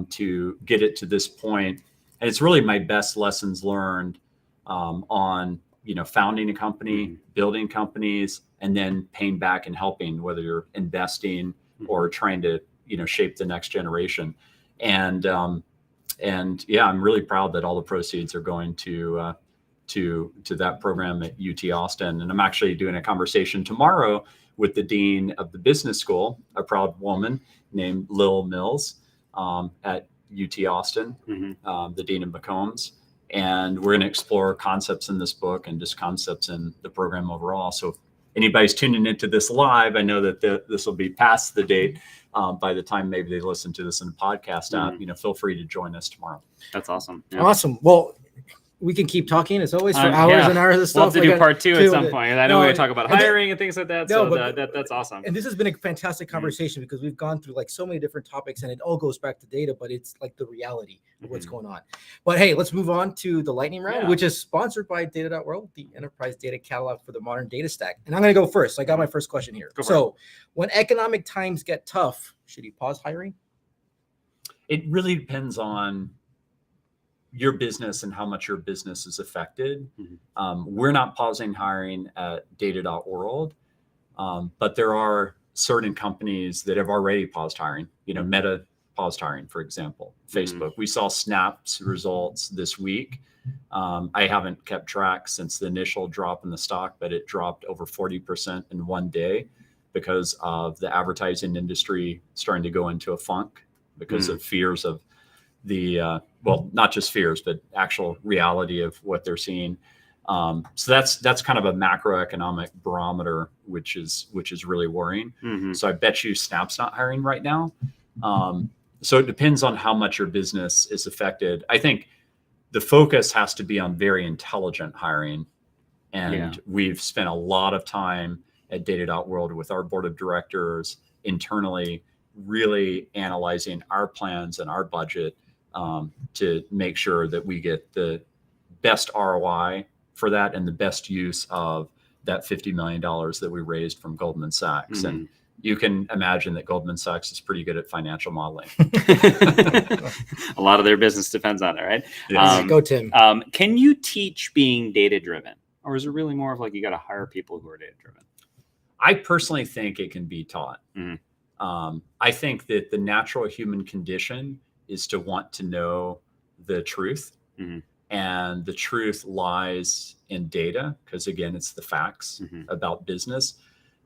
to get it to this point. And it's really my best lessons learned on, you know, founding a company, building companies, and then paying back and helping, whether you're investing or trying to, you know, shape the next generation. And yeah, I'm really proud that all the proceeds are going to that program at UT Austin. And I'm actually doing a conversation tomorrow with the dean of the business school, a proud woman named Lil Mills, at UT Austin, the dean of McCombs. And we're going to explore concepts in this book and just concepts in the program overall. So if anybody's tuning into this live, I know that this will be past the date by the time maybe they listen to this in the podcast app. You know, feel free to join us tomorrow. That's awesome. Yeah. Awesome. Well, we can keep talking as always for Yeah. hours and hours of stuff. We'll have to do part two at some point. I know No, we're going to talk about and then- hiring and things like that. No, So but- that's awesome. And this has been a fantastic conversation because we've gone through like so many different topics and it all goes back to data, but it's like the reality of what's going on. But hey, let's move on to the lightning round, Yeah. which is sponsored by data.world, the enterprise data catalog for the modern data stack. And I'm going to go first. I got my first question here. Go for So when economic times get tough, should you pause hiring? It really depends on your business and how much your business is affected. We're not pausing hiring at data.world, but there are certain companies that have already paused hiring. Meta paused hiring, for example. Facebook. We saw Snap's results this week. I haven't kept track since the initial drop in the stock, but it dropped over 40% in one day because of the advertising industry starting to go into a funk because of fears of the well, not just fears, but actual reality of what they're seeing. So that's kind of a macroeconomic barometer, which is really worrying. So I bet you Snap's not hiring right now. So it depends on how much your business is affected. I think the focus has to be on very intelligent hiring. And we've spent a lot of time at data.world with our board of directors internally, really analyzing our plans and our budget to make sure that we get the best ROI for that and the best use of that $50 million that we raised from Goldman Sachs. And you can imagine that Goldman Sachs is pretty good at financial modeling. A lot of their business depends on it, right? Yes. Go, Tim. Can you teach being data driven, or is it really more of like you got to hire people who are data driven? I personally think it can be taught. I think that the natural human condition is to want to know the truth. And the truth lies in data, because again, it's the facts about business.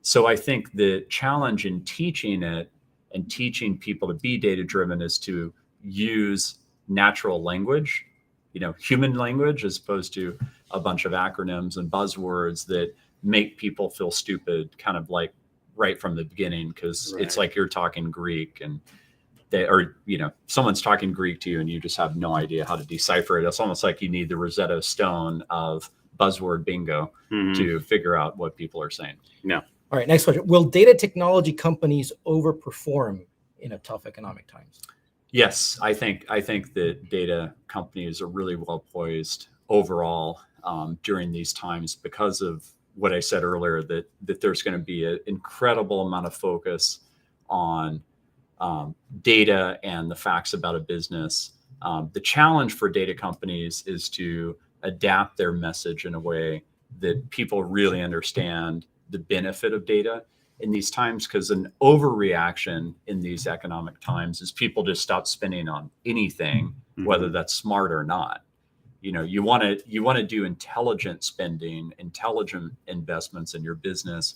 So I think the challenge in teaching it and teaching people to be data driven is to use natural language, human language, as opposed to a bunch of acronyms and buzzwords that make people feel stupid, kind of like right from the beginning, because it's like you're talking Greek and someone's talking Greek to you and you just have no idea how to decipher it. It's almost like you need the Rosetta Stone of buzzword bingo to figure out what people are saying. No. All right, next question. Will data technology companies overperform in a tough economic times? Yes, I think that data companies are really well poised overall during these times because of what I said earlier, that there's going to be an incredible amount of focus on data and the facts about a business. The challenge for data companies is to adapt their message in a way that people really understand the benefit of data in these times, because an overreaction in these economic times is people just stop spending on anything, whether that's smart or not. You want to do intelligent spending, intelligent investments in your business.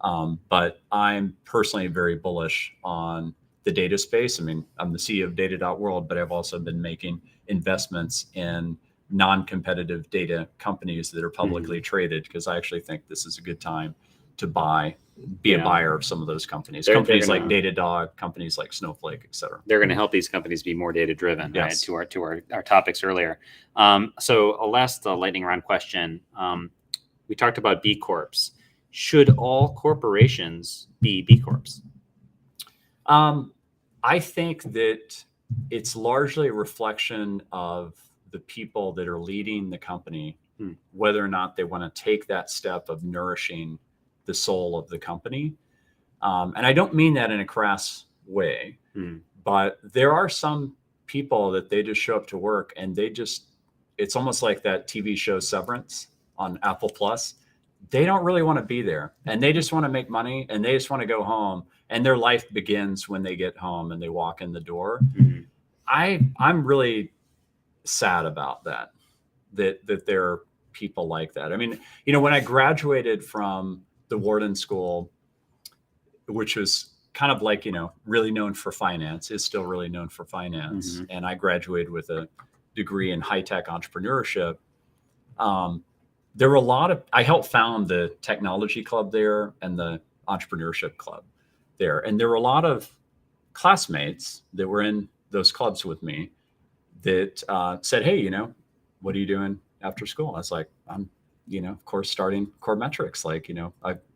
But I'm personally very bullish on the data space. I mean, I'm the CEO of data.world, but I've also been making investments in non-competitive data companies that are publicly traded, because I actually think this is a good time to be a buyer of some of those companies. Companies like Datadog, companies like Snowflake, et cetera. They're going to help these companies be more data driven, Yes. right? To our topics earlier. So a last lightning round question. We talked about B Corps. Should all corporations be B Corps? I think that it's largely a reflection of the people that are leading the company, whether or not they want to take that step of nourishing the soul of the company. And I don't mean that in a crass way, but there are some people that they just show up to work and it's almost like that TV show Severance on Apple Plus. They don't really want to be there, and they just want to make money, and they just want to go home, and their life begins when they get home and they walk in the door. I'm really sad about that there are people like that. I mean, when I graduated from the Wharton School, which was kind of like, really known for finance, is still really known for finance. And I graduated with a degree in high-tech entrepreneurship. There were I helped found the technology club there and the entrepreneurship club there. And there were a lot of classmates that were in those clubs with me that said, hey, what are you doing after school. I was like, I'm, of course, starting Core Metrics. Like,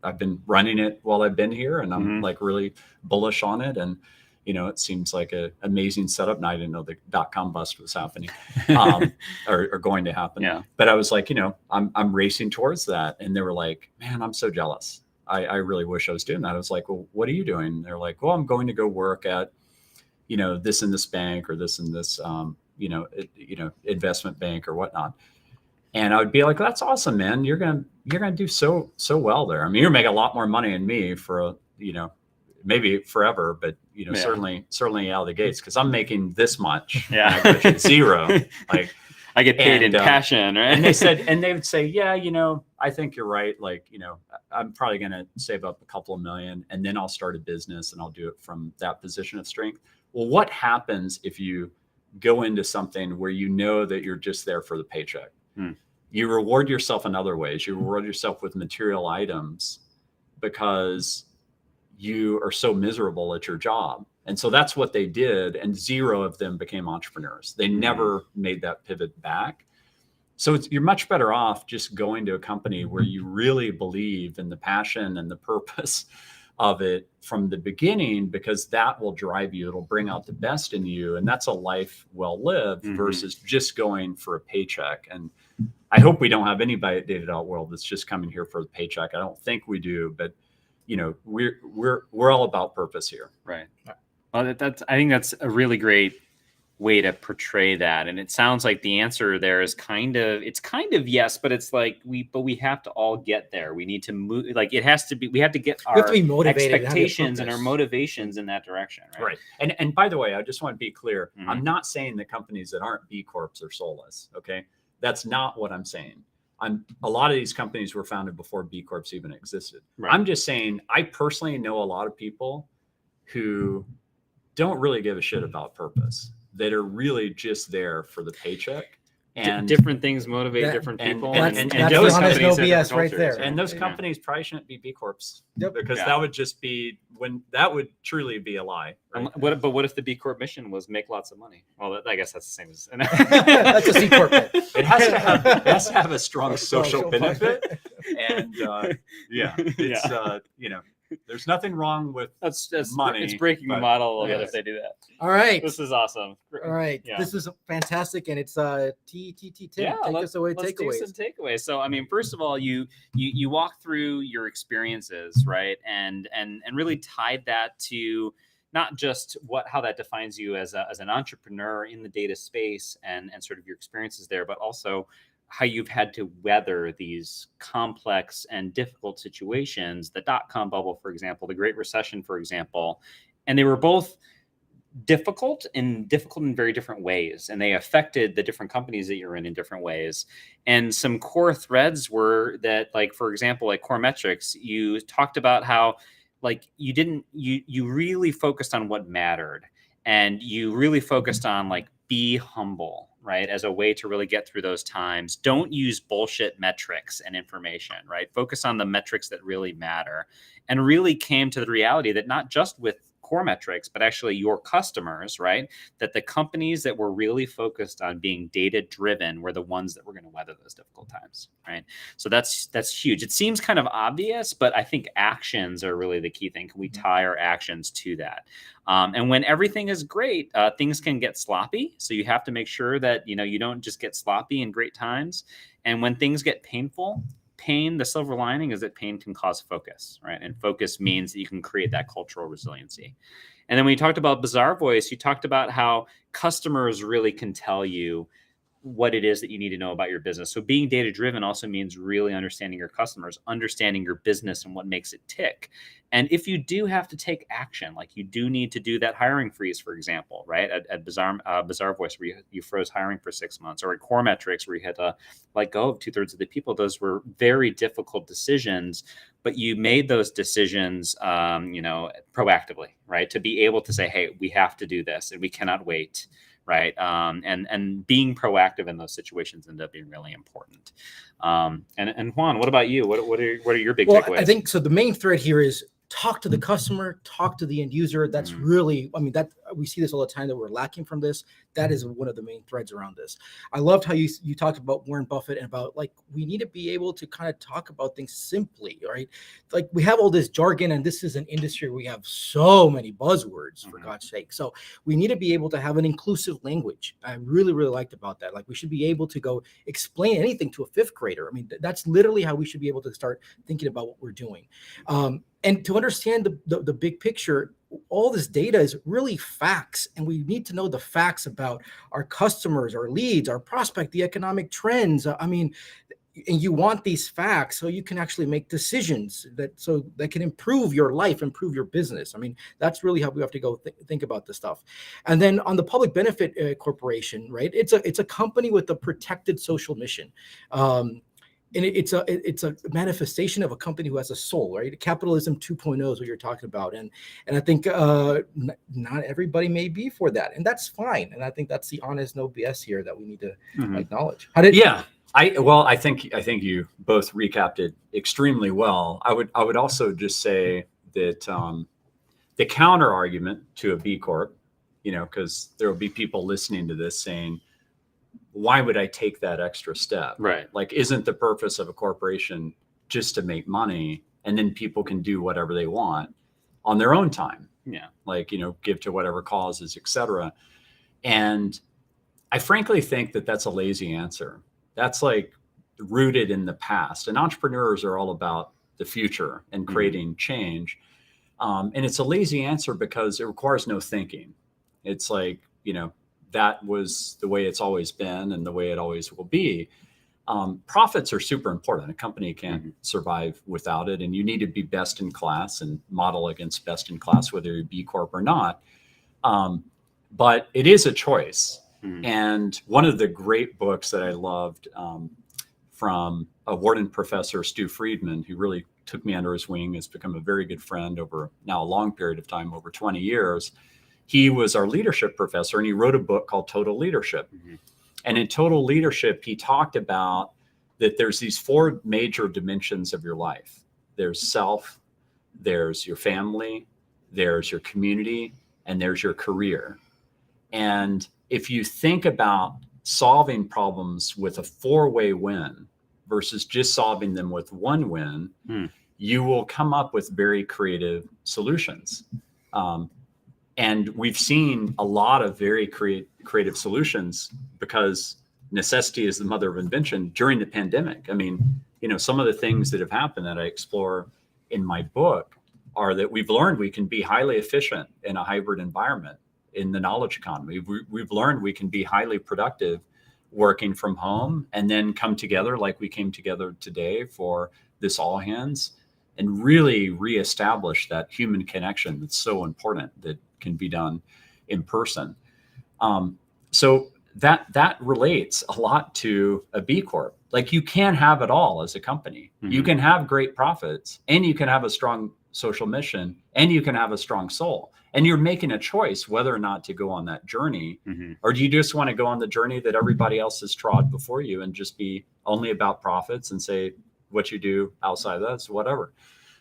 I've been running it while I've been here, and I'm like really bullish on it. And, it seems like an amazing setup. And I didn't know the .com bust was happening, or going to happen. Yeah. But I was like, I'm racing towards that. And they were like, man, I'm so jealous. I really wish I was doing that. I was like, well, what are you doing? And they're like, well, I'm going to go work at, this and this bank, or this and this, investment bank or whatnot. And I would be like, that's awesome, man. You're going to do so well there. I mean, you're making a lot more money than me for, maybe forever, but, certainly out of the gates, because I'm making this much. Yeah. And I get you zero. Like, I get paid in passion, right? And they would say, yeah, I think you're right. Like, I'm probably going to save up a couple of million, and then I'll start a business, and I'll do it from that position of strength. Well, what happens if you go into something where that you're just there for the paycheck? You reward yourself in other ways. You reward yourself with material items because you are so miserable at your job. And so that's what they did. And zero of them became entrepreneurs. They never made that pivot back. So you're much better off just going to a company where you really believe in the passion and the purpose of it from the beginning, because that will drive you. It'll bring out the best in you. And that's a life well lived versus just going for a paycheck. And I hope we don't have anybody at data.world that's just coming here for the paycheck. I don't think we do, but we're all about purpose here. Right. Well, I think that's a really great way to portray that. And it sounds like the answer there is kind of yes, but it's like we have to all get there. We need to move, like we have to get our expectations and our motivations in that direction. Right. And by the way, I just want to be clear. I'm not saying the companies that aren't B Corps are soulless. Okay. That's not what I'm saying. A lot of these companies were founded before B Corps even existed. Right. I'm just saying, I personally know a lot of people who don't really give a shit about purpose, that are really just there for the paycheck. And different things motivate different people. And those companies no BS right there. And those companies probably shouldn't be B Corps, because that would just be that would truly be a lie. Right? But what if the B Corp mission was make lots of money? Well, I guess that's the same as that's a C Corp. It has to have a strong social benefit, and it's there's nothing wrong with that's money. It's breaking the model a little bit if they do that. All right. This is awesome. All right. Yeah. This is fantastic. And it's Tim. Take us away. Let's do some takeaways. So, I mean, first of all, you walk through your experiences, right? And really tied that to not just how that defines you as an entrepreneur in the data space and sort of your experiences there, but also how you've had to weather these complex and difficult situations, the dot-com bubble, for example, the Great Recession, for example, and they were both difficult in very different ways, and they affected the different companies that you're in different ways. And some core threads were that, like, for example, like Core Metrics, you talked about how, like, you really focused on what mattered, and you really focused on, like, be humble, right? As a way to really get through those times. Don't use bullshit metrics and information, right? Focus on the metrics that really matter, and really came to the reality that not just with Core Metrics, but actually your customers, right? That the companies that were really focused on being data driven were the ones that were going to weather those difficult times, right? So that's huge. It seems kind of obvious, but I think actions are really the key thing. Can we tie our actions to that? And when everything is great, things can get sloppy. So you have to make sure that, you don't just get sloppy in great times. And when things get painful, the silver lining is that pain can cause focus, right? And focus means that you can create that cultural resiliency. And then when you talked about Bizarre Voice, you talked about how customers really can tell you what it is that you need to know about your business. So being data driven also means really understanding your customers, understanding your business and what makes it tick. And if you do have to take action, like you do need to do that hiring freeze, for example, right? At Bizarre Voice, where you froze hiring for 6 months, or at Core Metrics, where you had to let go of 2/3 of the people. Those were very difficult decisions, but you made those decisions, proactively, right? To be able to say, hey, we have to do this and we cannot wait. Right. And being proactive in those situations ended up being really important. And Juan, what about you? What are your big takeaways? I think so. The main thread here is talk to the customer, talk to the end user. That's really, we see this all the time that we're lacking from this. That is one of the main threads around this. I loved how you talked about Warren Buffett and about like we need to be able to kind of talk about things simply, right? Like we have all this jargon, and this is an industry where we have so many buzzwords for God's sake. So we need to be able to have an inclusive language. I really, really liked about that. Like we should be able to go explain anything to a fifth grader. I mean, that's literally how we should be able to start thinking about what we're doing. And to understand the big picture, all this data is really facts, and we need to know the facts about our customers, our leads, our prospect, the economic trends. I mean, and you want these facts so you can actually make decisions that can improve your life, improve your business. I mean, that's really how we have to go think about this stuff. And then on the public benefit corporation, right? It's a company with a protected social mission. And it's a manifestation of a company who has a soul, right? Capitalism 2.0 is what you're talking about, and I think not everybody may be for that, and that's fine. And I think that's the honest, no BS here that we need to acknowledge. I think you both recapped it extremely well. I would also just say that the counter argument to a B Corp, because there will be people listening to this saying, why would I take that extra step? Right. Like, isn't the purpose of a corporation just to make money and then people can do whatever they want on their own time? Yeah. Like, give to whatever causes, et cetera. And I frankly think that that's a lazy answer. That's like rooted in the past. And entrepreneurs are all about the future and creating change. And it's a lazy answer because it requires no thinking. It's like, that was the way it's always been and the way it always will be. Profits are super important. A company can't survive without it. And you need to be best in class and model against best in class, whether you're B Corp or not. But it is a choice. And one of the great books that I loved from a Wharton professor, Stu Friedman, who really took me under his wing, has become a very good friend over now a long period of time, over 20 years. He was our leadership professor, and he wrote a book called Total Leadership. And in Total Leadership, he talked about that there's these 4 major dimensions of your life. There's self, there's your family, there's your community, and there's your career. And if you think about solving problems with a 4-way win versus just solving them with 1 win, you will come up with very creative solutions. And we've seen a lot of very creative solutions because necessity is the mother of invention during the pandemic. I mean, some of the things that have happened that I explore in my book are that we've learned we can be highly efficient in a hybrid environment in the knowledge economy. We've learned we can be highly productive working from home and then come together like we came together today for this all hands and really reestablish that human connection that's so important that can be done in person. So that relates a lot to a B Corp. Like you can have it all as a company. You can have great profits and you can have a strong social mission and you can have a strong soul. And you're making a choice whether or not to go on that journey, or do you just want to go on the journey that everybody else has trod before you and just be only about profits and say what you do outside of that's whatever.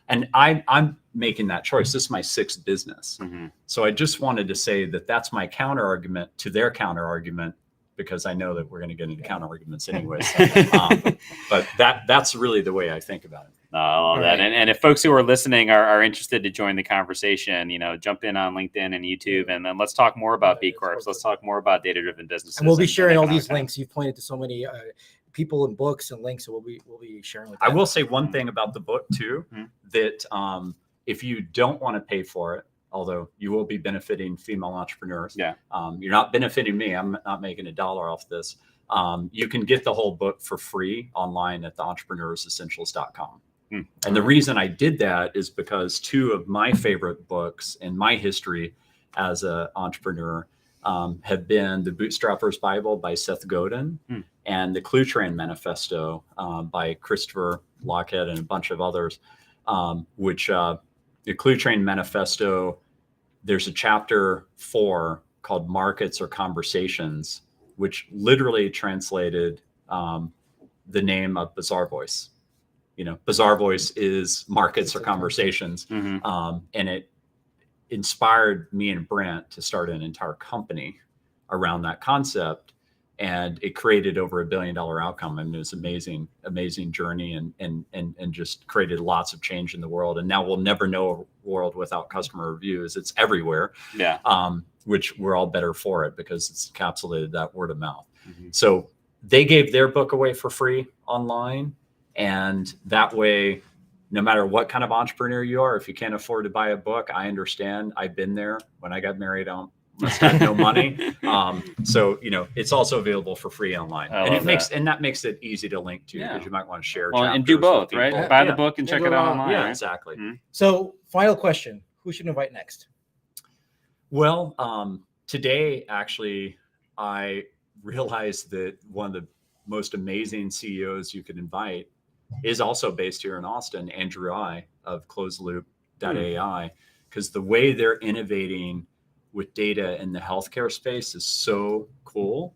And I'm making that choice. This is my 6th business. So I just wanted to say that that's my counter argument to their counter argument, because I know that we're going to get into counter arguments anyways. But that's really the way I think about it. All that. And if folks who are listening are interested to join the conversation, jump in on LinkedIn and YouTube, and then let's talk more about B Corps. Let's talk more about data-driven businesses. And we'll be sharing all these links. You've pointed to so many people and books and links, so we'll be sharing with them. I will say one thing about the book too, that if you don't want to pay for it, although you will be benefiting female entrepreneurs, you're not benefiting me. I'm not making $1 off this. You can get the whole book for free online at theentrepreneursessentials.com. And the reason I did that is because 2 of my favorite books in my history as an entrepreneur have been The Bootstrapper's Bible by Seth Godin and The Clue Train Manifesto by Christopher Lockhead and a bunch of others, which the Clue Train Manifesto, there's a chapter 4 called Markets or Conversations, which literally translated the name of Bazaar Voice. Bazaar Voice is markets or conversations. And inspired me and Brent to start an entire company around that concept. And it created over $1 billion outcome. And it was amazing journey and just created lots of change in the world. And now we'll never know a world without customer reviews. It's everywhere. Yeah. Which we're all better for it because it's encapsulated that word of mouth. Mm-hmm. So they gave their book away for free online. And that way, no matter what kind of entrepreneur you are, if you can't afford to buy a book, I understand. I've been there. When I got married, I must have no money. So, it's also available for free online. And that makes it easy to link to because you might want to share. Well, and do both, right? people. Buy the book and check it out online. Yeah, right? exactly. Mm-hmm. So final question, who should invite next? Well, today, actually, I realized that one of the most amazing CEOs you could invite is also based here in Austin, Andrew I of closedloop.ai, because the way they're innovating with data in the healthcare space is so cool.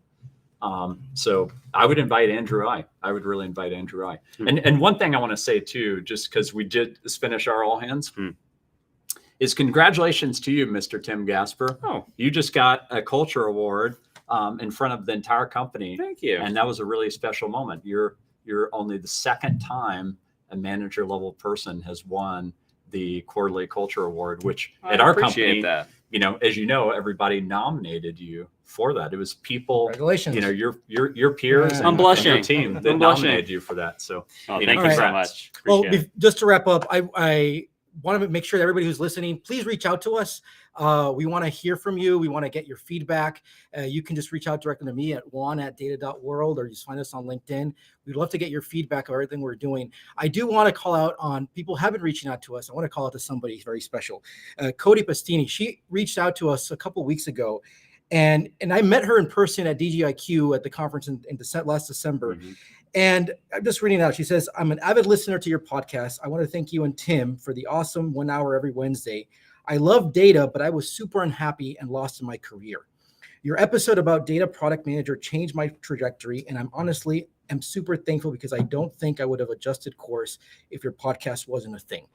So I would invite Andrew I. I would really invite Andrew I. And one thing I want to say too, just because we did finish our all hands, is congratulations to you, Mr. Tim Gasper. Oh, you just got a culture award in front of the entire company. Thank you. And that was a really special moment. You're only the second time a manager level person has won the quarterly culture award, which at our company, that. as you know, everybody nominated you for that. It was people, Congratulations. your peers and your team that nominated you for that. So thank you so much. Well, just to wrap up, I want to make sure that everybody who's listening, please reach out to us. We want to hear from you. We want to get your feedback. You can just reach out directly to me at juan@data.world, or just find us on LinkedIn. We'd love to get your feedback of everything we're doing. I do want to call out on people have been reaching out to us. I want to call out to somebody very special. Cody Pastini, she reached out to us a couple of weeks ago, and I met her in person at DGIQ at the conference in last December. Mm-hmm. And I'm just reading it out. She says, I'm an avid listener to your podcast. I want to thank you and Tim for the awesome 1 hour every Wednesday. I love data, but I was super unhappy and lost in my career. Your episode about data product manager changed my trajectory, and I'm honestly super thankful because I don't think I would have adjusted course if your podcast wasn't a thing.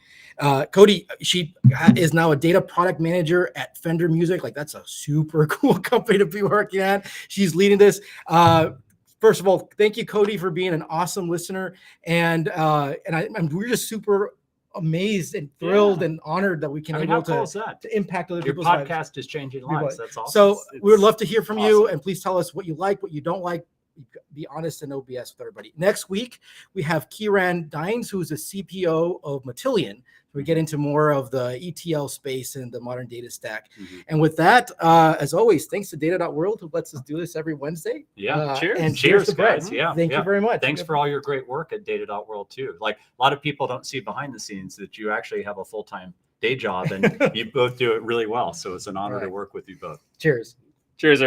Cody, she is now a data product manager at Fender Music. Like, that's a super cool company to be working at. She's leading this. First of all, thank you, Cody, for being an awesome listener, and we're just super amazed and thrilled and honored that we can able to impact other people's lives. Your podcast is changing lives. That's awesome. So we would love to hear from you, and please tell us what you like, what you don't like. Be honest and no BS with everybody. Next week, we have Kieran Dines, who's a CPO of Matillion. We get into more of the ETL space and the modern data stack. Mm-hmm. And with that, as always, thanks to data.world, who lets us do this every Wednesday. Yeah, cheers. And cheers, guys. Yeah, Thank you very much. Thanks for all your great work at data.world, too. Like, a lot of people don't see behind the scenes that you actually have a full-time day job, and you both do it really well. So it's an honor to work with you both. Cheers. Cheers, everyone.